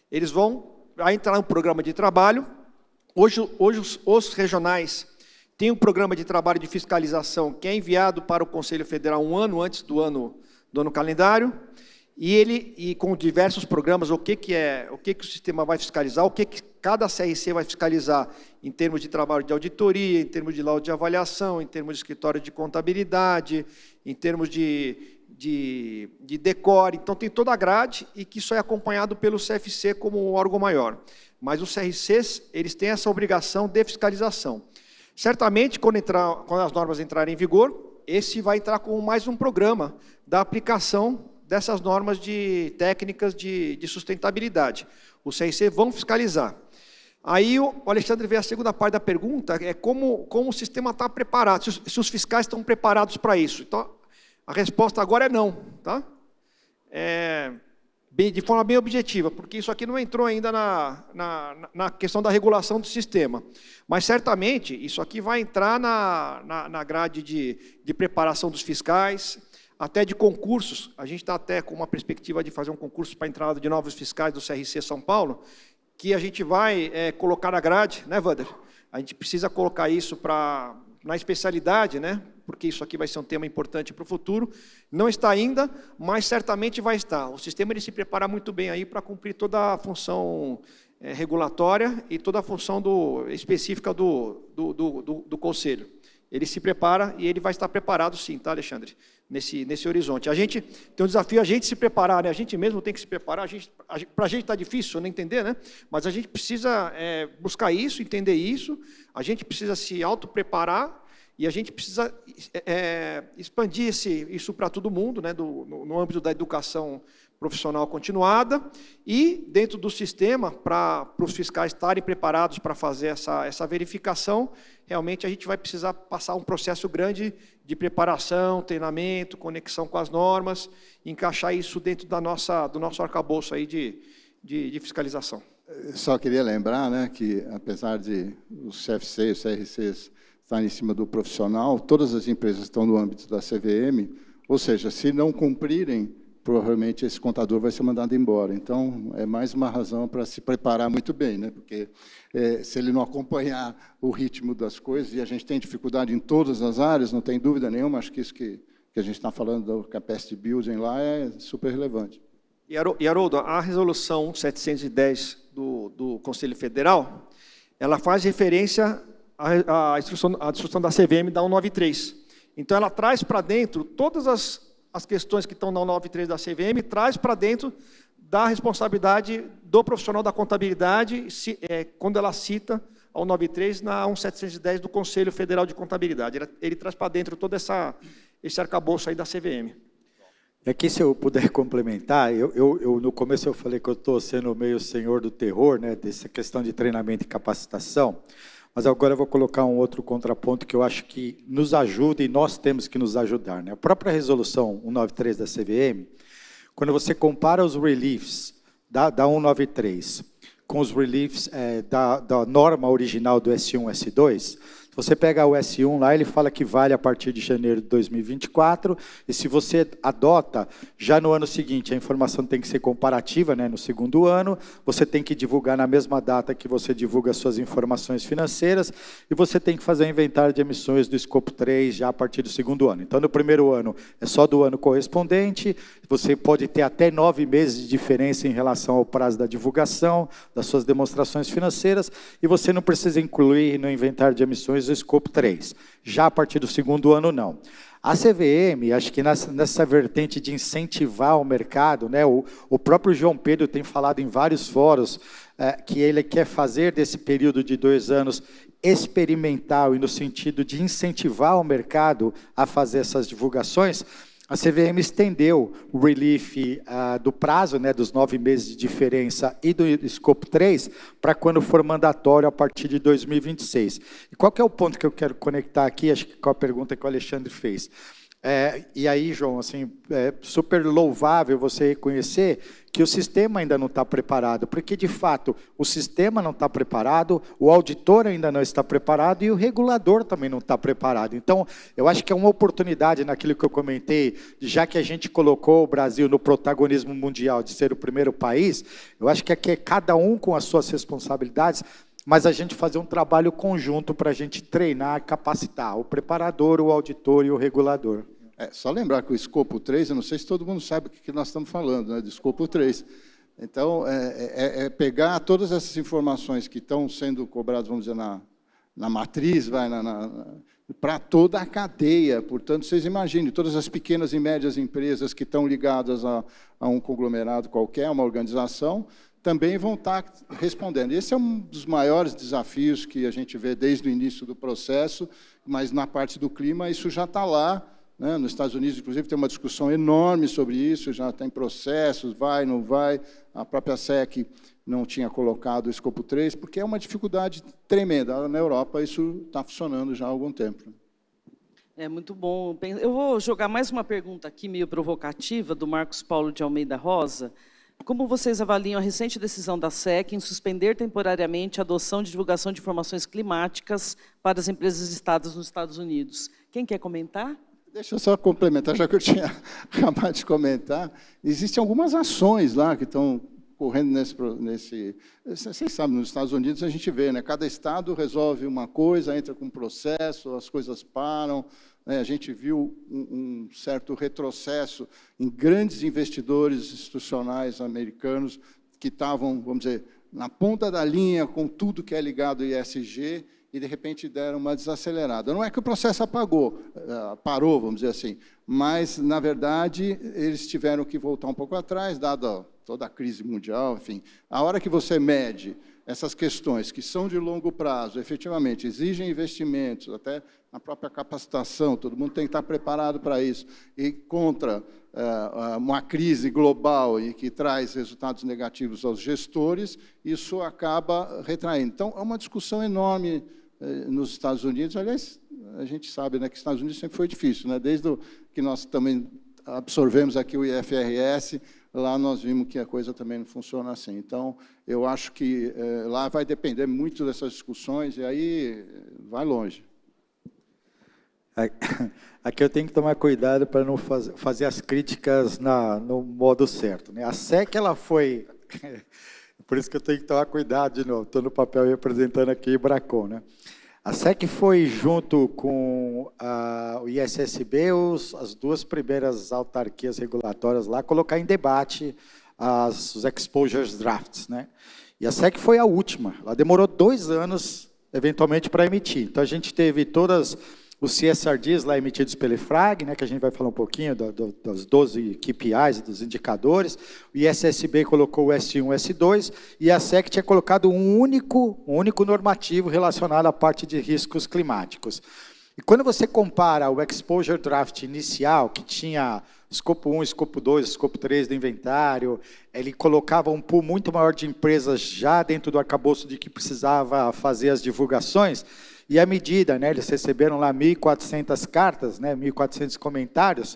Eles vão entrar no programa de trabalho. Hoje os regionais têm um programa de trabalho de fiscalização que é enviado para o Conselho Federal um ano antes do ano calendário. E com diversos programas, o que o sistema vai fiscalizar, o que cada CRC vai fiscalizar em termos de trabalho de auditoria, em termos de laudo de avaliação, em termos de escritório de contabilidade, em termos de decore. Então, tem toda a grade e que isso é acompanhado pelo CFC como órgão maior. Mas os CRCs, eles têm essa obrigação de fiscalização. Certamente, quando as normas entrarem em vigor, esse vai entrar com mais um programa da aplicação dessas normas técnicas de sustentabilidade. Os CRC vão fiscalizar. Aí o Alexandre veio a segunda parte da pergunta, é como o sistema está preparado, se os fiscais estão preparados para isso. Então, a resposta agora é não. Tá? De forma bem objetiva, porque isso aqui não entrou ainda na questão da regulação do sistema. Mas, certamente, isso aqui vai entrar na grade de preparação dos fiscais, até de concursos. A gente está até com uma perspectiva de fazer um concurso para a entrada de novos fiscais do CRC São Paulo, que a gente vai colocar na grade, né, Wander? A gente precisa colocar isso na especialidade, né? Porque isso aqui vai ser um tema importante para o futuro. Não está ainda, mas certamente vai estar. O sistema ele se prepara muito bem aí para cumprir toda a função regulatória e toda a função específica do Conselho. Ele se prepara e ele vai estar preparado sim, tá, Alexandre? Nesse horizonte. A gente tem um desafio, a gente se preparar, né? A gente mesmo tem que se preparar. Para a gente está difícil não entender, né? Mas a gente precisa buscar isso, entender isso. A gente precisa se auto-preparar e a gente precisa expandir isso para todo mundo, né? No âmbito da educação profissional continuada e dentro do sistema para os fiscais estarem preparados para fazer essa verificação. Realmente a gente vai precisar passar um processo grande de preparação, treinamento, conexão com as normas, encaixar isso dentro do nosso arcabouço aí de fiscalização. Só queria lembrar, né, que apesar de os CFCs, os CRCs estarem em cima do profissional, todas as empresas estão no âmbito da CVM, ou seja, se não cumprirem, provavelmente esse contador vai ser mandado embora. Então, é mais uma razão para se preparar muito bem, né? Porque se ele não acompanhar o ritmo das coisas, e a gente tem dificuldade em todas as áreas, não tem dúvida nenhuma, acho que isso que a gente está falando do Capacity Building lá é super relevante. E, Haroldo, a resolução 710 do Conselho Federal, ela faz referência à instrução da CVM da 193. Então, ela traz para dentro todas as questões que estão na 193 da CVM, traz para dentro da responsabilidade do profissional da contabilidade, quando ela cita a 193 na 1710 do Conselho Federal de Contabilidade. Ele traz para dentro todo esse arcabouço aí da CVM. Aqui, se eu puder complementar, no começo eu falei que eu estou sendo meio senhor do terror, né, dessa questão de treinamento e capacitação, mas agora eu vou colocar um outro contraponto que eu acho que nos ajuda e nós temos que nos ajudar, né? A própria resolução 193 da CVM, quando você compara os reliefs da 193 com os reliefs da norma original do S1, S2, você pega o S1 lá, ele fala que vale a partir de janeiro de 2024, e se você adota, já no ano seguinte, a informação tem que ser comparativa, né, no segundo ano, você tem que divulgar na mesma data que você divulga suas informações financeiras, e você tem que fazer o inventário de emissões do escopo 3 já a partir do segundo ano. Então, no primeiro ano, é só do ano correspondente, você pode ter até 9 meses de diferença em relação ao prazo da divulgação, das suas demonstrações financeiras, e você não precisa incluir no inventário de emissões o escopo 3. Já a partir do segundo ano, não. A CVM, acho que nessa vertente de incentivar o mercado, né, o próprio João Pedro tem falado em vários fóruns que ele quer fazer desse período de 2 anos experimental e no sentido de incentivar o mercado a fazer essas divulgações. A CVM estendeu o relief do prazo, né, dos 9 meses de diferença e do escopo 3 para quando for mandatório a partir de 2026. E qual que é o ponto que eu quero conectar aqui, acho que com a pergunta que o Alexandre fez. E aí, João, assim, é super louvável você reconhecer que o sistema ainda não está preparado, porque, de fato, o sistema não está preparado, o auditor ainda não está preparado e o regulador também não está preparado. Então, eu acho que é uma oportunidade naquilo que eu comentei, já que a gente colocou o Brasil no protagonismo mundial de ser o primeiro país, eu acho que aqui é cada um com as suas responsabilidades, mas a gente fazer um trabalho conjunto para a gente treinar, capacitar o preparador, o auditor e o regulador. Só lembrar que o escopo 3, eu não sei se todo mundo sabe o que nós estamos falando, né, do escopo 3. Então, pegar todas essas informações que estão sendo cobradas, vamos dizer, na matriz, para toda a cadeia. Portanto, vocês imaginem, todas as pequenas e médias empresas que estão ligadas a um conglomerado qualquer, uma organização, também vão estar respondendo. Esse é um dos maiores desafios que a gente vê desde o início do processo, mas na parte do clima isso já está lá, né? Nos Estados Unidos, inclusive, tem uma discussão enorme sobre isso, já tem processos, vai, não vai, a própria SEC não tinha colocado o escopo 3, porque é uma dificuldade tremenda. Na Europa isso está funcionando já há algum tempo. É muito bom. Eu vou jogar mais uma pergunta aqui, meio provocativa, do Marcos Paulo de Almeida Rosa. Como vocês avaliam a recente decisão da SEC em suspender temporariamente a adoção de divulgação de informações climáticas para as empresas listadas nos Estados Unidos? Quem quer comentar? Deixa eu só complementar, já que eu tinha acabado de comentar. Existem algumas ações lá que estão correndo nesse... Vocês sabem, nos Estados Unidos a gente vê, né? Cada estado resolve uma coisa, entra com um processo, as coisas param. A gente viu um certo retrocesso em grandes investidores institucionais americanos que estavam, vamos dizer, na ponta da linha com tudo que é ligado ao ESG e, de repente, deram uma desacelerada. Não é que o processo parou, vamos dizer assim, mas, na verdade, eles tiveram que voltar um pouco atrás, dada toda a crise mundial, enfim. A hora que você mede essas questões que são de longo prazo, efetivamente, exigem investimentos, até na própria capacitação, todo mundo tem que estar preparado para isso, e contra uma crise global e que traz resultados negativos aos gestores, isso acaba retraindo. Então, é uma discussão enorme nos Estados Unidos. Aliás, a gente sabe, né, que os Estados Unidos sempre foi difícil, né? Desde que nós também absorvemos aqui o IFRS, lá nós vimos que a coisa também não funciona assim. Então, eu acho que lá vai depender muito dessas discussões, e aí vai longe. Aqui eu tenho que tomar cuidado para não fazer as críticas no modo certo, né? A SEC, ela foi... Por isso que eu tenho que tomar cuidado de novo. Estou no papel representando aqui o Ibracon, né? A SEC foi, junto com o ISSB, as duas primeiras autarquias regulatórias lá, colocar em debate os exposures drafts, né? E a SEC foi a última. Ela demorou 2 anos, eventualmente, para emitir. Então, a gente teve todas os CSRDs lá emitidos pela EFRAG, né, que a gente vai falar um pouquinho dos 12 KPIs, dos indicadores. O ISSB colocou o S1 e o S2, e a SEC tinha colocado um único normativo relacionado à parte de riscos climáticos. E quando você compara o Exposure Draft inicial, que tinha escopo 1, escopo 2, escopo 3 do inventário, ele colocava um pool muito maior de empresas já dentro do arcabouço de que precisava fazer as divulgações. E à medida, né, eles receberam lá 1.400 cartas, né, 1.400 comentários,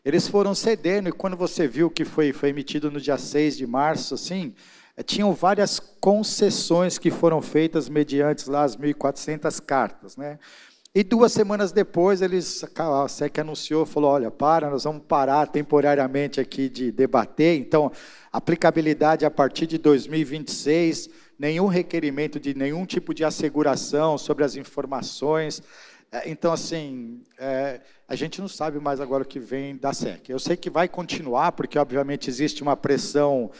eles foram cedendo, e quando você viu que foi emitido no dia 6 de março, assim, tinham várias concessões que foram feitas mediante lá as 1.400 cartas, né? E 2 semanas depois, a SEC anunciou, falou, olha, nós vamos parar temporariamente aqui de debater, então, aplicabilidade a partir de 2026, nenhum requerimento de nenhum tipo de asseguração sobre as informações. Então, assim, a gente não sabe mais agora o que vem da SEC. Eu sei que vai continuar, porque, obviamente, existe uma pressão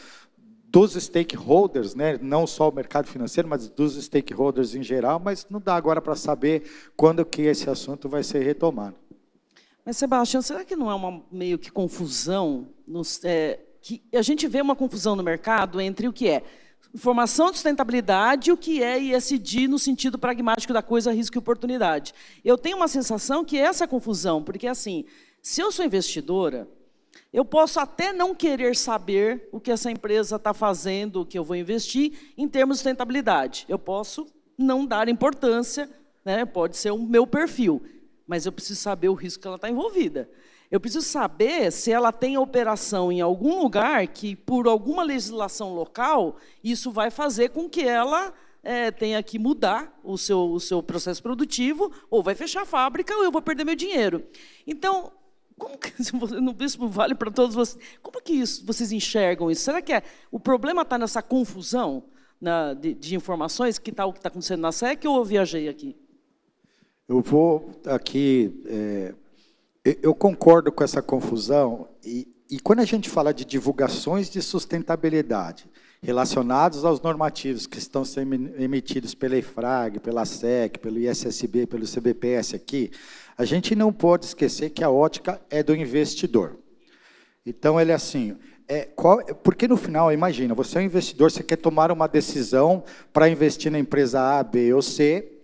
dos stakeholders, né? Não só o mercado financeiro, mas dos stakeholders em geral, mas não dá agora para saber quando que esse assunto vai ser retomado. Mas, Sebastião, será que não é uma meio que confusão? Que a gente vê uma confusão no mercado entre o que é informação de sustentabilidade e o que é ESG no sentido pragmático da coisa, risco e oportunidade. Eu tenho uma sensação que é essa confusão, porque, assim, se eu sou investidora, eu posso até não querer saber o que essa empresa está fazendo, o que eu vou investir, em termos de sustentabilidade. Eu posso não dar importância, né? Pode ser o meu perfil, mas eu preciso saber o risco que ela está envolvida. Eu preciso saber se ela tem operação em algum lugar que, por alguma legislação local, isso vai fazer com que ela tenha que mudar o seu processo produtivo, ou vai fechar a fábrica, ou eu vou perder meu dinheiro. Então, como que isso vale para todos vocês? Como que vocês enxergam isso? Será que o problema está nessa confusão de informações, que está o que está acontecendo na SEC, ou eu viajei aqui? Eu vou aqui... Eu concordo com essa confusão, e quando a gente fala de divulgações de sustentabilidade relacionados aos normativos que estão sendo emitidos pela EFRAG, pela SEC, pelo ISSB, pelo CBPS aqui, a gente não pode esquecer que a ótica é do investidor. Então, ele é assim, porque no final, imagina, você é um investidor, você quer tomar uma decisão para investir na empresa A, B ou C,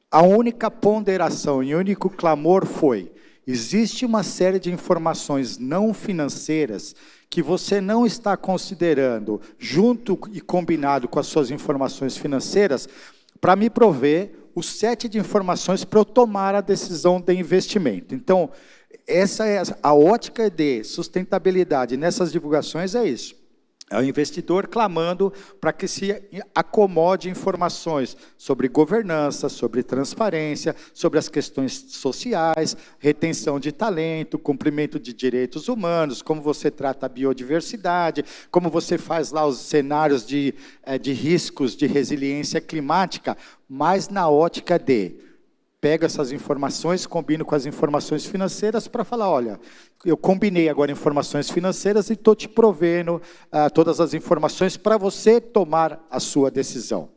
a única ponderação e o único clamor foi: existe uma série de informações não financeiras que você não está considerando, junto e combinado com as suas informações financeiras, para me prover o set de informações para eu tomar a decisão de investimento. Então, essa é a ótica de sustentabilidade nessas divulgações, é isso. É o investidor clamando para que se acomode informações sobre governança, sobre transparência, sobre as questões sociais, retenção de talento, cumprimento de direitos humanos, como você trata a biodiversidade, como você faz lá os cenários de riscos de resiliência climática, mas na ótica de pego essas informações, combino com as informações financeiras para falar, olha, eu combinei agora informações financeiras e estou te provendo todas as informações para você tomar a sua decisão.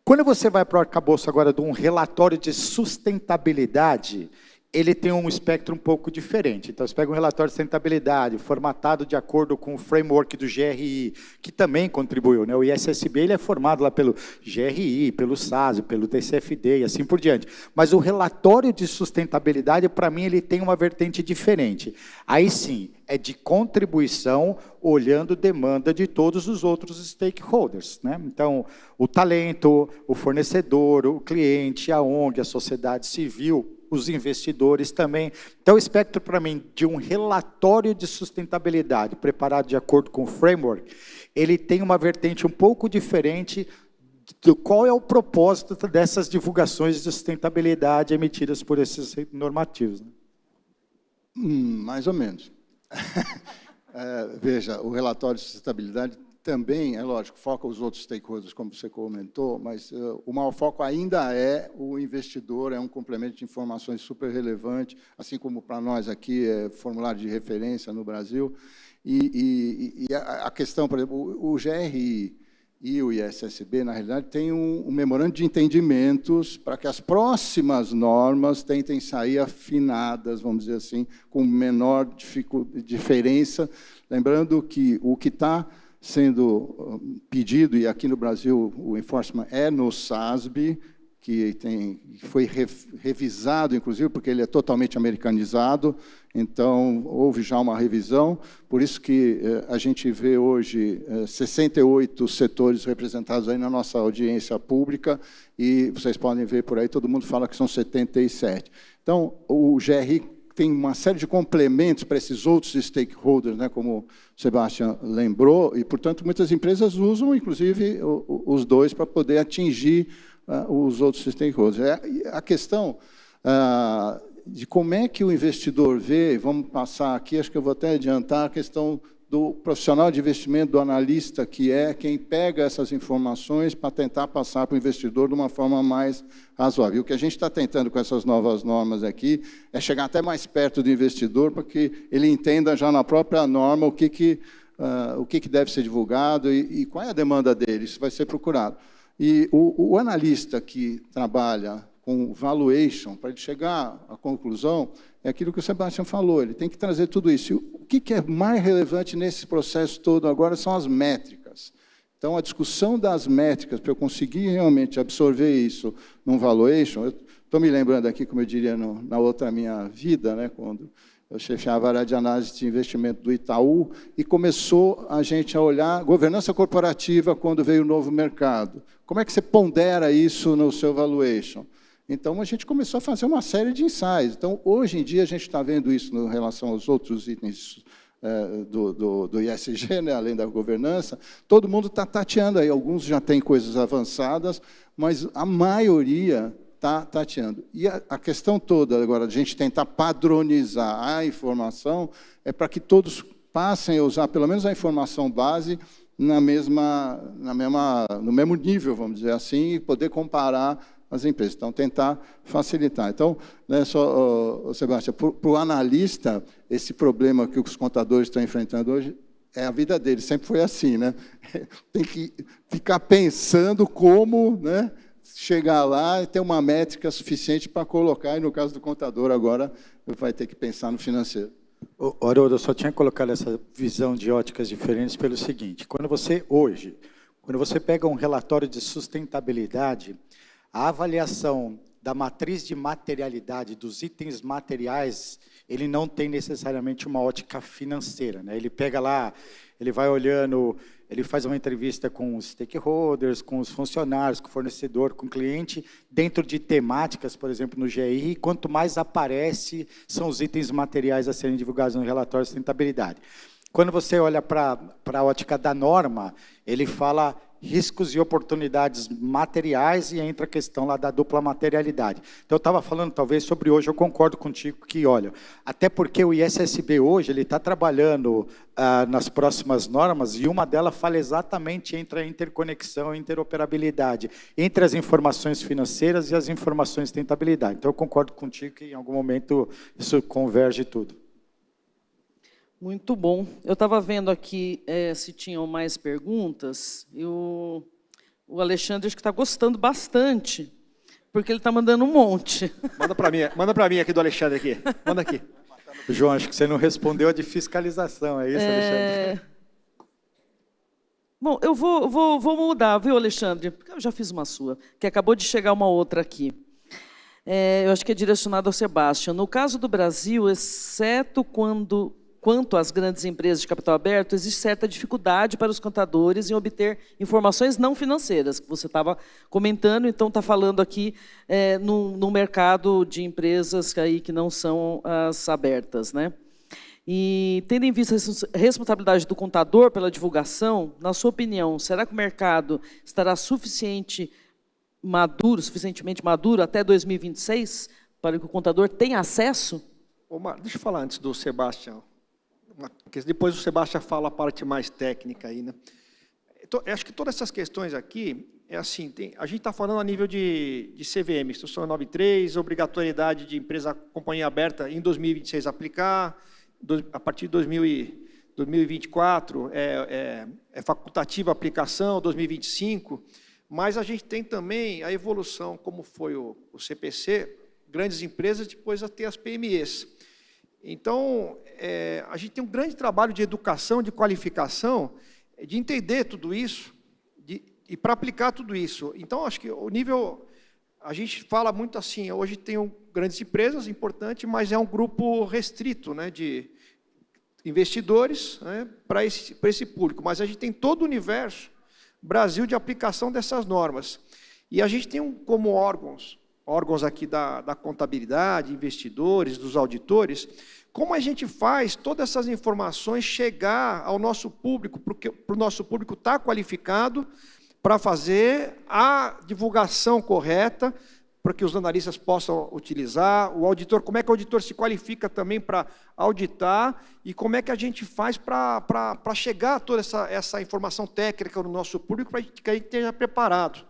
Quando você vai para o arcabouço agora de um relatório de sustentabilidade, ele tem um espectro um pouco diferente. Então, você pega um relatório de sustentabilidade, formatado de acordo com o framework do GRI, que também contribuiu, né? O ISSB ele é formado lá pelo GRI, pelo SASB, pelo TCFD e assim por diante. Mas o relatório de sustentabilidade, para mim, ele tem uma vertente diferente. Aí sim, é de contribuição, olhando demanda de todos os outros stakeholders, né? Então, o talento, o fornecedor, o cliente, a ONG, a sociedade civil, os investidores também. Então, o espectro, para mim, de um relatório de sustentabilidade preparado de acordo com o framework, ele tem uma vertente um pouco diferente do qual é o propósito dessas divulgações de sustentabilidade emitidas por esses normativos, né? Mais ou menos. Veja, o relatório de sustentabilidade também, é lógico, foca os outros stakeholders, como você comentou, mas o maior foco ainda é o investidor, é um complemento de informações super relevante, assim como para nós aqui é formulário de referência no Brasil. E a questão, por exemplo, o GRI e o ISSB, na realidade, tem um memorando de entendimentos para que as próximas normas tentem sair afinadas, vamos dizer assim, com menor diferença, lembrando que o que está sendo pedido, e aqui no Brasil o enforcement é no SASB, que foi revisado, inclusive, porque ele é totalmente americanizado, então houve já uma revisão, por isso que a gente vê hoje 68 setores representados aí na nossa audiência pública, e vocês podem ver por aí, todo mundo fala que são 77. Então, o GRI tem uma série de complementos para esses outros stakeholders, né, como o Sebastião lembrou, e, portanto, muitas empresas usam, inclusive, os dois para poder atingir os outros stakeholders. A questão de como é que o investidor vê, vamos passar aqui, acho que eu vou até adiantar a questão do profissional de investimento, do analista, que é quem pega essas informações para tentar passar para o investidor de uma forma mais razoável. E o que a gente está tentando com essas novas normas aqui é chegar até mais perto do investidor, para que ele entenda já na própria norma o que deve ser divulgado e qual é a demanda dele, isso vai ser procurado. E o analista que trabalha com valuation, para ele chegar à conclusão, é aquilo que o Sebastião falou, ele tem que trazer tudo isso. E o que é mais relevante nesse processo todo agora são as métricas. Então, a discussão das métricas, para eu conseguir realmente absorver isso num valuation, eu estou me lembrando aqui, como eu diria, na outra minha vida, né, quando eu chefiava a área de análise de investimento do Itaú, e começou a gente a olhar governança corporativa quando veio o novo mercado. Como é que você pondera isso no seu valuation? Então, a gente começou a fazer uma série de ensaios. Então, hoje em dia, a gente está vendo isso em relação aos outros itens do ISG, né, além da governança. Todo mundo está tateando aí. Alguns já têm coisas avançadas, mas a maioria está tateando. E a questão toda, agora, de a gente tentar padronizar a informação, é para que todos passem a usar, pelo menos, a informação base no mesmo nível, vamos dizer assim, e poder comparar as empresas. Então, tentar facilitar. Então, né, Sebastião, para o analista, esse problema que os contadores estão enfrentando hoje é a vida deles, sempre foi assim, né? Tem que ficar pensando como, né, chegar lá e ter uma métrica suficiente para colocar, e no caso do contador agora vai ter que pensar no financeiro. Haroldo, eu só tinha colocado essa visão de óticas diferentes pelo seguinte, quando você pega um relatório de sustentabilidade, a avaliação da matriz de materialidade dos itens materiais, ele não tem necessariamente uma ótica financeira, né? Ele pega lá, ele vai olhando, ele faz uma entrevista com os stakeholders, com os funcionários, com o fornecedor, com o cliente, dentro de temáticas, por exemplo, no GRI, quanto mais aparece, são os itens materiais a serem divulgados no relatório de sustentabilidade. Quando você olha para a ótica da norma, ele fala riscos e oportunidades materiais e entra a questão lá da dupla materialidade. Então, eu estava falando, talvez, sobre hoje, eu concordo contigo que, olha, até porque o ISSB hoje, ele está trabalhando nas próximas normas e uma delas fala exatamente entre a interconexão e interoperabilidade, entre as informações financeiras e as informações de sustentabilidade. Então, eu concordo contigo que, em algum momento, isso converge tudo. Muito bom. Eu estava vendo aqui se tinham mais perguntas, e o Alexandre acho que está gostando bastante, porque ele está mandando um monte. Manda para mim aqui do Alexandre aqui. Manda aqui. João, acho que você não respondeu a de fiscalização, é isso, Alexandre? Bom, eu vou mudar, viu, Alexandre? Porque eu já fiz uma sua, que acabou de chegar uma outra aqui. Eu acho que é direcionada ao Sebastião. No caso do Brasil, exceto quanto às grandes empresas de capital aberto, existe certa dificuldade para os contadores em obter informações não financeiras, que você estava comentando, então está falando aqui no mercado de empresas aí que não são as abertas, né? E, tendo em vista a responsabilidade do contador pela divulgação, na sua opinião, será que o mercado estará suficientemente maduro até 2026 para que o contador tenha acesso? Deixa eu falar antes do Sebastião. Depois o Sebastião fala a parte mais técnica aí, né? Então, acho que todas essas questões aqui, assim, a gente está falando a nível de CVM, Instrução 93, obrigatoriedade de empresa, companhia aberta em 2026 aplicar, a partir de 2024 é facultativa a aplicação, 2025, mas a gente tem também a evolução, como foi o CPC, grandes empresas, depois a ter as PMEs. Então, a gente tem um grande trabalho de educação, de qualificação, de entender tudo isso e para aplicar tudo isso. Então, acho que o nível, a gente fala muito assim, hoje tem grandes empresas, importante, mas é um grupo restrito, né, de investidores, né, para esse público. Mas a gente tem todo o universo Brasil de aplicação dessas normas. E a gente tem como órgãos aqui da contabilidade, investidores, dos auditores, como a gente faz todas essas informações chegar ao nosso público, para o nosso público estar qualificado para fazer a divulgação correta, para que os analistas possam utilizar, o auditor, como é que o auditor se qualifica também para auditar, e como é que a gente faz para chegar a toda essa informação técnica no nosso público, para que a gente esteja preparado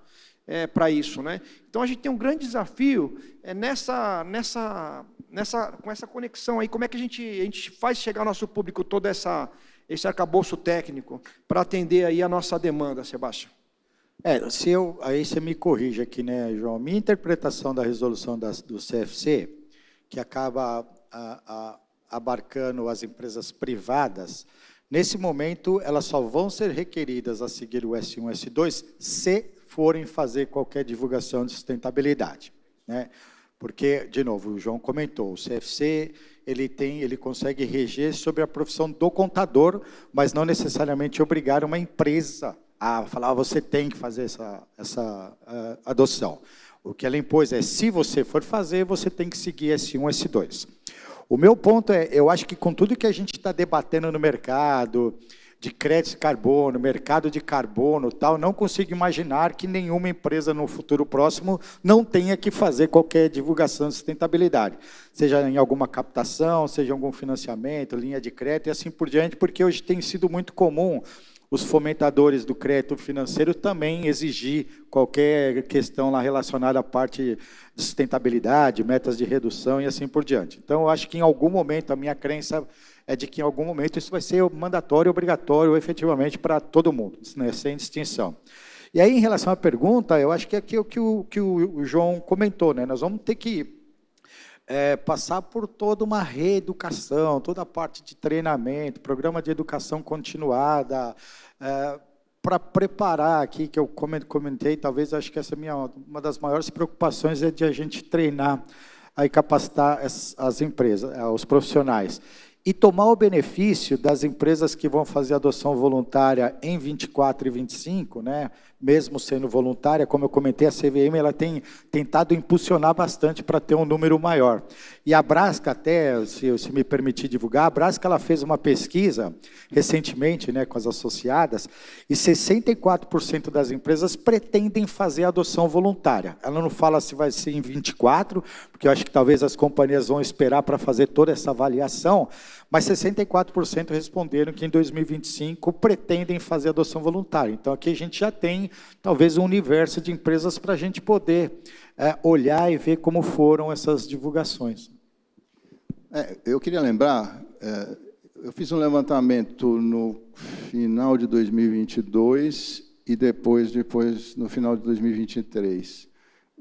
para isso, né? Então, a gente tem um grande desafio com essa conexão aí, como é que a gente faz chegar ao nosso público todo esse arcabouço técnico para atender aí a nossa demanda, Sebastião? Aí você me corrige aqui, né, João? Minha interpretação da resolução do CFC, que acaba abarcando as empresas privadas, nesse momento, elas só vão ser requeridas a seguir o S1 e S2 se forem fazer qualquer divulgação de sustentabilidade, né? Porque, de novo, o João comentou, o CFC ele consegue reger sobre a profissão do contador, mas não necessariamente obrigar uma empresa a falar, você tem que fazer essa adoção. O que ela impôs se você for fazer, você tem que seguir S1 e S2. O meu ponto eu acho que com tudo que a gente está debatendo no mercado, de crédito de carbono, mercado de carbono, tal, não consigo imaginar que nenhuma empresa no futuro próximo não tenha que fazer qualquer divulgação de sustentabilidade, seja em alguma captação, seja em algum financiamento, linha de crédito e assim por diante, porque hoje tem sido muito comum os fomentadores do crédito financeiro também exigir qualquer questão lá relacionada à parte de sustentabilidade, metas de redução e assim por diante. Então, eu acho que em algum momento, a minha crença é de que em algum momento isso vai ser mandatório, obrigatório, efetivamente, para todo mundo, né, sem distinção. E aí, em relação à pergunta, eu acho que é aquilo que o João comentou, né? Nós vamos ter que passar por toda uma reeducação, toda a parte de treinamento, programa de educação continuada, para preparar aqui, que eu comentei, talvez acho que essa uma das maiores preocupações é de a gente treinar e capacitar as empresas, os profissionais. E tomar o benefício das empresas que vão fazer adoção voluntária em 24 e 25, né, mesmo sendo voluntária. Como eu comentei, a CVM ela tem tentado impulsionar bastante para ter um número maior. E a Brasca, até, se me permitir divulgar, a Brasca ela fez uma pesquisa recentemente, né, com as associadas, e 64% das empresas pretendem fazer a adoção voluntária. Ela não fala se vai ser em 24, porque eu acho que talvez as companhias vão esperar para fazer toda essa avaliação, mas 64% responderam que em 2025 pretendem fazer adoção voluntária. Então, aqui a gente já tem, talvez, um universo de empresas para a gente poder olhar e ver como foram essas divulgações. Eu queria lembrar, eu fiz um levantamento no final de 2022 e depois no final de 2023.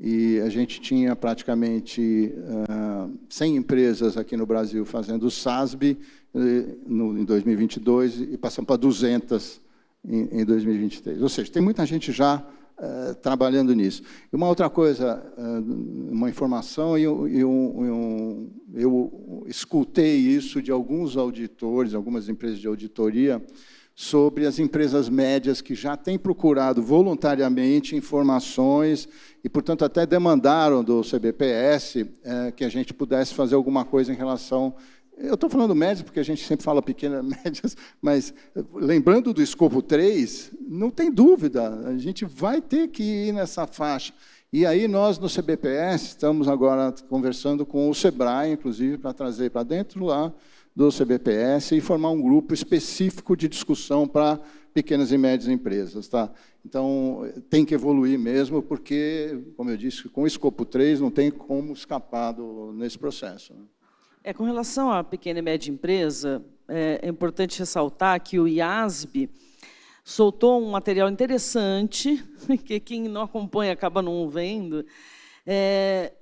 E a gente tinha praticamente 100 empresas aqui no Brasil fazendo o SASB em 2022 e passamos para 200 em 2023. Ou seja, tem muita gente já trabalhando nisso. E uma outra coisa, uma informação, eu escutei isso de alguns auditores, algumas empresas de auditoria, sobre as empresas médias que já têm procurado voluntariamente informações e, portanto, até demandaram do CBPS que a gente pudesse fazer alguma coisa em relação... Eu estou falando médias, porque a gente sempre fala pequenas, médias, mas lembrando do escopo 3, não tem dúvida, a gente vai ter que ir nessa faixa. E aí nós, no CBPS, estamos agora conversando com o SEBRAE, inclusive, para trazer para dentro lá do CBPS e formar um grupo específico de discussão para pequenas e médias empresas. Tá? Então, tem que evoluir mesmo, porque, como eu disse, com o escopo 3 não tem como escapar nesse processo. Com relação à pequena e média empresa, é importante ressaltar que o IASB soltou um material interessante, que quem não acompanha acaba não vendo,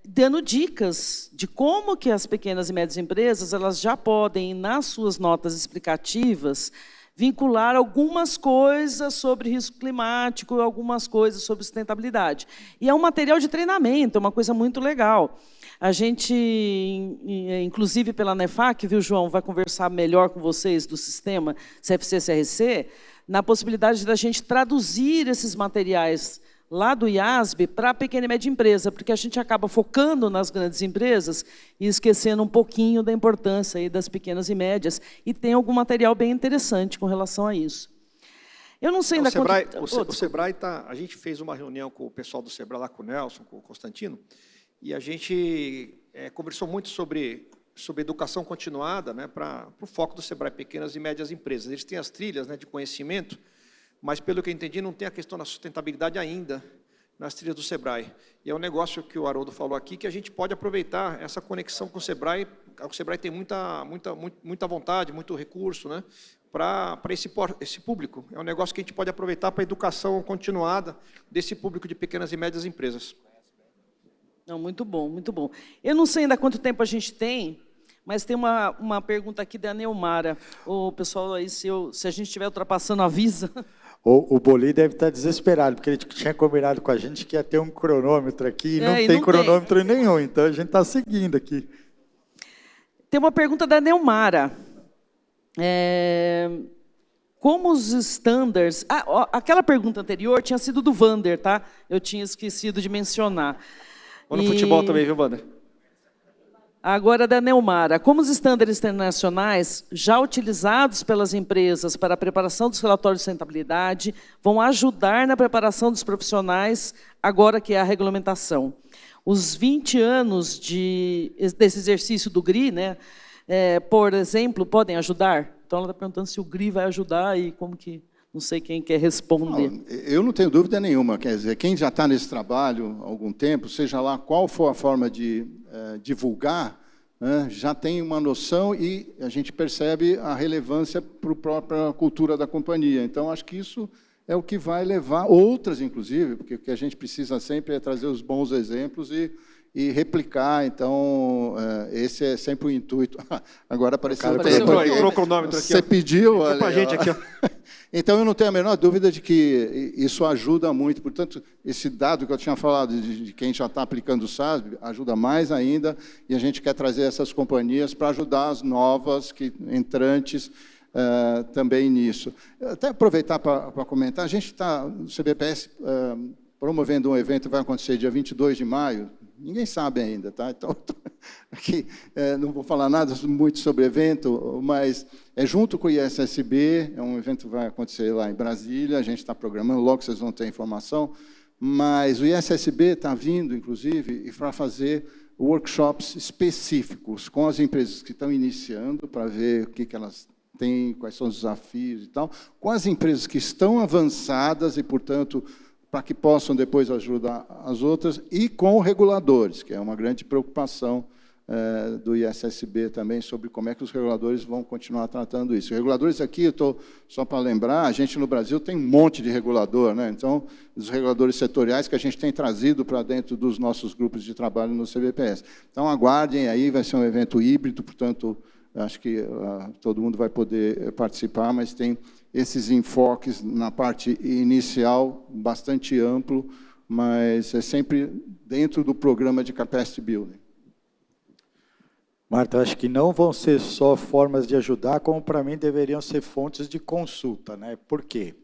dando dicas de como que as pequenas e médias empresas elas já podem, nas suas notas explicativas, vincular algumas coisas sobre risco climático, algumas coisas sobre sustentabilidade. E é um material de treinamento, é uma coisa muito legal. A gente, inclusive pela NEFAC, viu, João, vai conversar melhor com vocês do sistema CFC-CRC, na possibilidade da gente traduzir esses materiais lá do IASB para a pequena e média empresa, porque a gente acaba focando nas grandes empresas e esquecendo um pouquinho da importância aí das pequenas e médias, e tem algum material bem interessante com relação a isso. Eu não sei ainda o Sebrae a gente fez uma reunião com o pessoal do Sebrae, lá com o Nelson, com o Constantino, e a gente conversou muito sobre educação continuada, né, para o foco do Sebrae, pequenas e médias empresas. Eles têm as trilhas, né, de conhecimento, mas, pelo que eu entendi, não tem a questão da sustentabilidade ainda nas trilhas do Sebrae. E é um negócio que o Haroldo falou aqui, que a gente pode aproveitar essa conexão com o Sebrae. O Sebrae tem muita vontade, muito recurso, né, para esse público. É um negócio que a gente pode aproveitar para a educação continuada desse público de pequenas e médias empresas. Não, muito bom, muito bom. Eu não sei ainda quanto tempo a gente tem, mas tem uma pergunta aqui da Neumara. O pessoal aí, se a gente estiver ultrapassando, avisa. O Boli deve estar desesperado, porque ele tinha combinado com a gente que ia ter um cronômetro aqui, e não tem cronômetro nenhum, então a gente está seguindo aqui. Tem uma pergunta da Neumara. Como os standards... aquela pergunta anterior tinha sido do Vander, tá? Eu tinha esquecido de mencionar. Ou no futebol também, viu, Vander? Agora, da Neumara. Como os estándares internacionais, já utilizados pelas empresas para a preparação dos relatórios de sustentabilidade, vão ajudar na preparação dos profissionais, agora que é a regulamentação? Os 20 anos desse exercício do GRI, né, por exemplo, podem ajudar? Então, ela está perguntando se o GRI vai ajudar e como que... Não sei quem quer responder. Não, eu não tenho dúvida nenhuma. Quer dizer, quem já está nesse trabalho há algum tempo, seja lá qual for a forma de divulgar, né, já tem uma noção e a gente percebe a relevância para a própria cultura da companhia. Então, acho que isso é o que vai levar outras, inclusive, porque o que a gente precisa sempre é trazer os bons exemplos e replicar. Então, esse é sempre o intuito. Agora apareceu o tempo. Entrou o cronômetro aqui. Você pediu. Entrou para a gente aqui, ó. Então, eu não tenho a menor dúvida de que isso ajuda muito. Portanto, esse dado que eu tinha falado de quem já está aplicando o SASB ajuda mais ainda, e a gente quer trazer essas companhias para ajudar as novas entrantes também nisso. Até aproveitar para comentar, a gente está, no CBPS, promovendo um evento que vai acontecer dia 22 de maio, ninguém sabe ainda, tá? Então, aqui, não vou falar nada muito sobre o evento, mas é junto com o ISSB, é um evento que vai acontecer lá em Brasília, a gente está programando, logo vocês vão ter informação, mas o ISSB está vindo, inclusive, para fazer workshops específicos com as empresas que estão iniciando, para ver o que elas têm, quais são os desafios e tal, com as empresas que estão avançadas e, portanto, para que possam depois ajudar as outras, e com reguladores, que é uma grande preocupação do ISSB também, sobre como é que os reguladores vão continuar tratando isso. Reguladores aqui, eu estou só para lembrar, a gente no Brasil tem um monte de regulador, né? Então, os reguladores setoriais que a gente tem trazido para dentro dos nossos grupos de trabalho no CBPS. Então, aguardem aí, vai ser um evento híbrido, portanto, acho que todo mundo vai poder participar, mas tem esses enfoques na parte inicial, bastante amplo, mas é sempre dentro do programa de Capacity Building. Marta, acho que não vão ser só formas de ajudar, como para mim deveriam ser fontes de consulta, né? Por quê?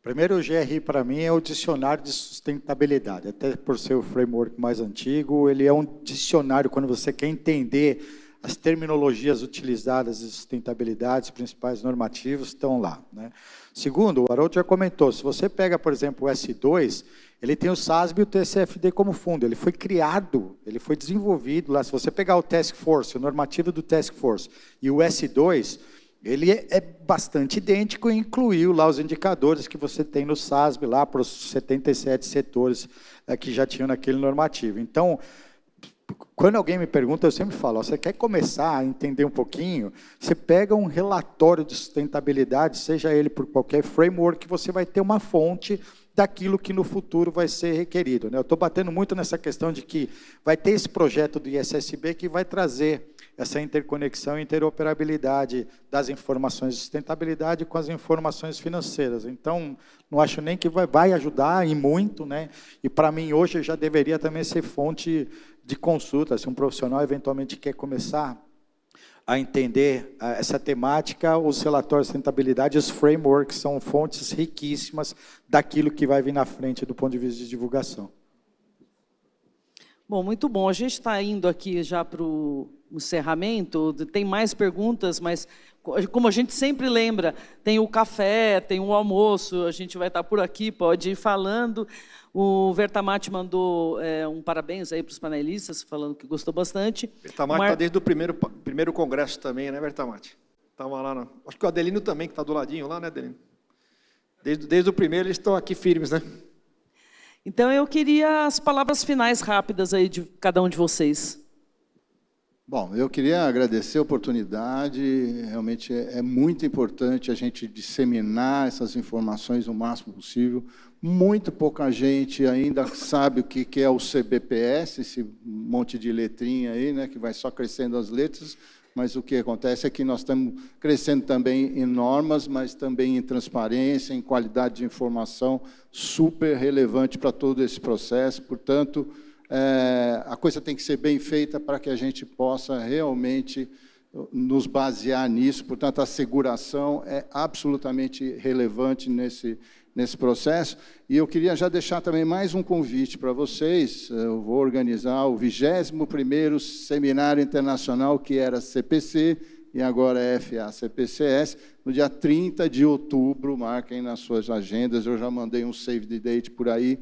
Primeiro, o GRI para mim é o dicionário de sustentabilidade, até por ser o framework mais antigo, ele é um dicionário quando você quer entender as terminologias utilizadas de sustentabilidade, os principais normativos estão lá, né? Segundo, o Haroldo já comentou, se você pega, por exemplo, o S2, ele tem o SASB e o TCFD como fundo, ele foi criado, ele foi desenvolvido lá. Se você pegar o Task Force, o normativo do Task Force, e o S2, ele é bastante idêntico e incluiu lá os indicadores que você tem no SASB, lá para os 77 setores que já tinham naquele normativo. Então, quando alguém me pergunta, eu sempre falo, ó, você quer começar a entender um pouquinho, você pega um relatório de sustentabilidade, seja ele por qualquer framework, você vai ter uma fonte daquilo que no futuro vai ser requerido, né? Eu estou batendo muito nessa questão de que vai ter esse projeto do ISSB que vai trazer essa interconexão e interoperabilidade das informações de sustentabilidade com as informações financeiras. Então, não acho nem que vai ajudar, e muito, né? E para mim, hoje, já deveria também ser fonte de consulta. Se um profissional eventualmente quer começar a entender essa temática, os relatórios de sustentabilidade, os frameworks são fontes riquíssimas daquilo que vai vir na frente do ponto de vista de divulgação. Bom, muito bom. A gente está indo aqui já para o encerramento, tem mais perguntas, mas como a gente sempre lembra, tem o café, tem o almoço, a gente vai estar por aqui, pode ir falando. O Vertamati mandou um parabéns aí para os panelistas, falando que gostou bastante. Vertamati está desde o primeiro congresso também, né, Vertamati? Estava lá, acho que o Adelino também, que está do ladinho lá, né, Adelino? Desde o primeiro eles estão aqui firmes, né? Então, eu queria as palavras finais rápidas aí de cada um de vocês. Bom, eu queria agradecer a oportunidade, realmente é muito importante a gente disseminar essas informações o máximo possível. Muito pouca gente ainda sabe o que é o CBPS, esse monte de letrinha aí, né, que vai só crescendo as letras, mas o que acontece é que nós estamos crescendo também em normas, mas também em transparência, em qualidade de informação, super relevante para todo esse processo. Portanto, a coisa tem que ser bem feita para que a gente possa realmente nos basear nisso. Portanto, a asseguração é absolutamente relevante nesse processo. E eu queria já deixar também mais um convite para vocês. Eu vou organizar o 21º Seminário Internacional, que era CPC, e agora é FA-CPCS, no dia 30 de outubro, marquem nas suas agendas, eu já mandei um save the date por aí,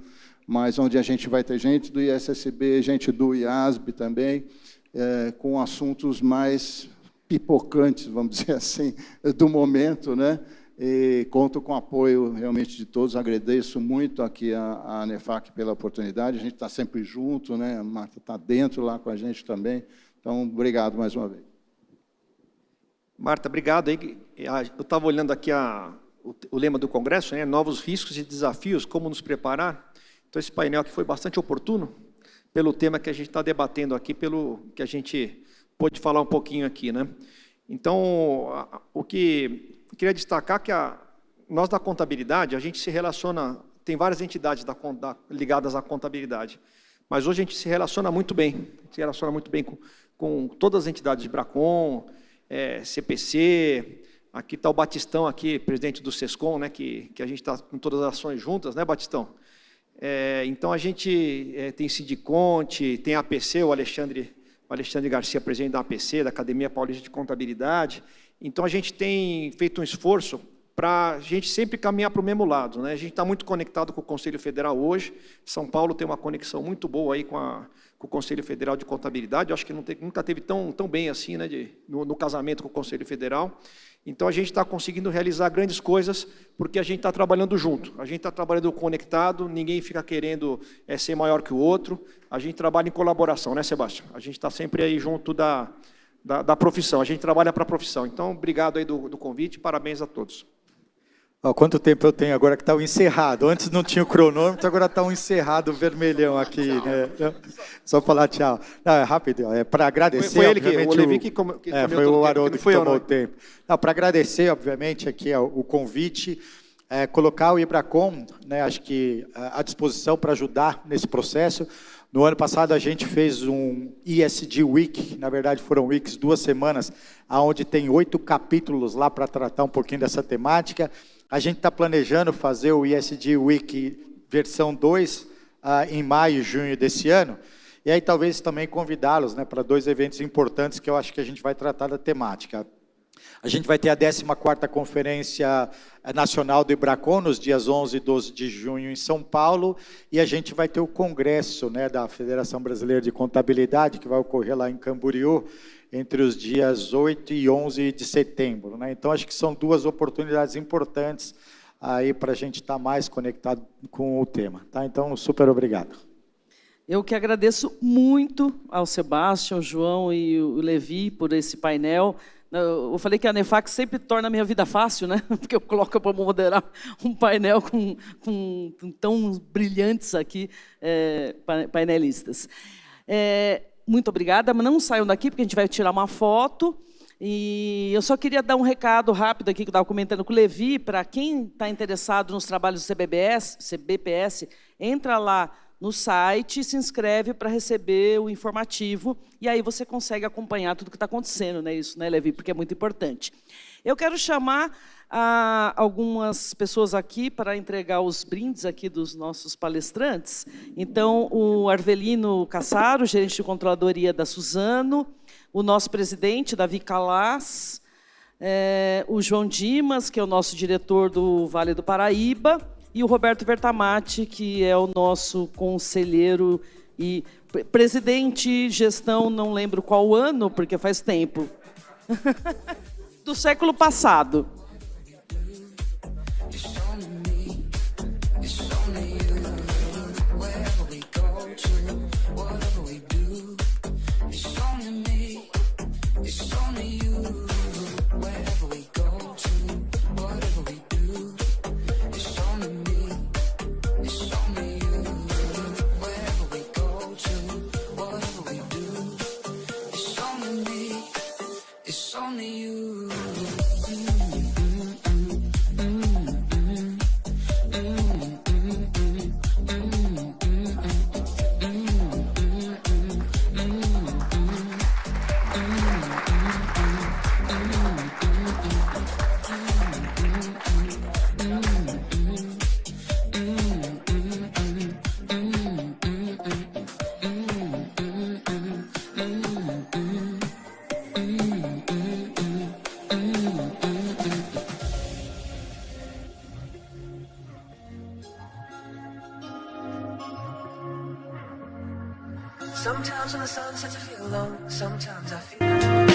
mas onde a gente vai ter gente do ISSB, gente do IASB também, com assuntos mais pipocantes, vamos dizer assim, do momento, né? E conto com o apoio realmente de todos, agradeço muito aqui a ANEFAC pela oportunidade, a gente está sempre junto, né? A Marta está dentro lá com a gente também, então, obrigado mais uma vez. Marta, obrigado. Eu estava olhando aqui o lema do Congresso, né? Novos riscos e desafios, como nos preparar. Então, esse painel aqui foi bastante oportuno, pelo tema que a gente está debatendo aqui, pelo que a gente pôde falar um pouquinho aqui, né? Então, o que eu queria destacar é que nós da contabilidade, a gente se relaciona, tem várias entidades ligadas à contabilidade, mas hoje a gente se relaciona muito bem, com todas as entidades de Bracon, CPC, Aqui está o Batistão, aqui, presidente do SESCOM, né, que a gente está com todas as ações juntas, né, Batistão? Então, a gente tem Sindiconte, tem a APC, o Alexandre Garcia, presidente da APC, da Academia Paulista de Contabilidade. Então, a gente tem feito um esforço para a gente sempre caminhar para o mesmo lado, né? A gente está muito conectado com o Conselho Federal hoje. São Paulo tem uma conexão muito boa aí com o Conselho Federal de Contabilidade. Eu acho que nunca teve tão bem assim, né, no casamento com o Conselho Federal. Então, a gente está conseguindo realizar grandes coisas porque a gente está trabalhando junto. A gente está trabalhando conectado, ninguém fica querendo ser maior que o outro. A gente trabalha em colaboração, né, Sebastião? A gente está sempre aí junto da profissão. A gente trabalha para a profissão. Então, obrigado aí do convite. Parabéns a todos. Quanto tempo eu tenho agora que está o encerrado? Antes não tinha o cronômetro, agora está um encerrado vermelhão aqui, né? Só falar tchau. Não, é rápido, para agradecer. Foi ele o Levi que foi o Haroldo que tomou o tempo. Para agradecer, obviamente, aqui o convite, colocar o Ibracon, né, acho que à disposição para ajudar nesse processo. No ano passado, a gente fez um ESG Week, na verdade foram weeks, 2 semanas, onde tem 8 capítulos lá para tratar um pouquinho dessa temática. A gente está planejando fazer o ESG Week versão 2 em maio e junho desse ano. E aí talvez também convidá-los, né, para 2 eventos importantes que eu acho que a gente vai tratar da temática. A gente vai ter a 14ª Conferência Nacional do Ibracon, nos dias 11 e 12 de junho em São Paulo, e a gente vai ter o Congresso, né, da Federação Brasileira de Contabilidade, que vai ocorrer lá em Camboriú, entre os dias 8 e 11 de setembro. Né? Então, acho que são 2 oportunidades importantes aí para a gente estar mais conectado com o tema. Tá? Então, super obrigado. Eu que agradeço muito ao Sebastião, ao João e o Levi por esse painel. Eu falei que a NEFAC sempre torna a minha vida fácil, né? Porque eu coloco para moderar um painel com tão brilhantes aqui, painelistas. Muito obrigada, mas não saiam daqui, porque a gente vai tirar uma foto. E eu só queria dar um recado rápido aqui, que eu estava comentando com o Levi, para quem está interessado nos trabalhos do CBPS, entra lá no site e se inscreve para receber o informativo, e aí você consegue acompanhar tudo o que está acontecendo, né? Isso, né, Levi? Porque é muito importante. Eu quero chamar algumas pessoas aqui para entregar os brindes aqui dos nossos palestrantes. Então, o Arvelino Cassaro, gerente de controladoria da Suzano, o nosso presidente, Davi Calas, o João Dimas, que é o nosso diretor do Vale do Paraíba, e o Roberto Vertamati, que é o nosso conselheiro e presidente, gestão, não lembro qual ano, porque faz tempo, do século passado. Sometimes when the sun sets, I feel alone. Sometimes I feel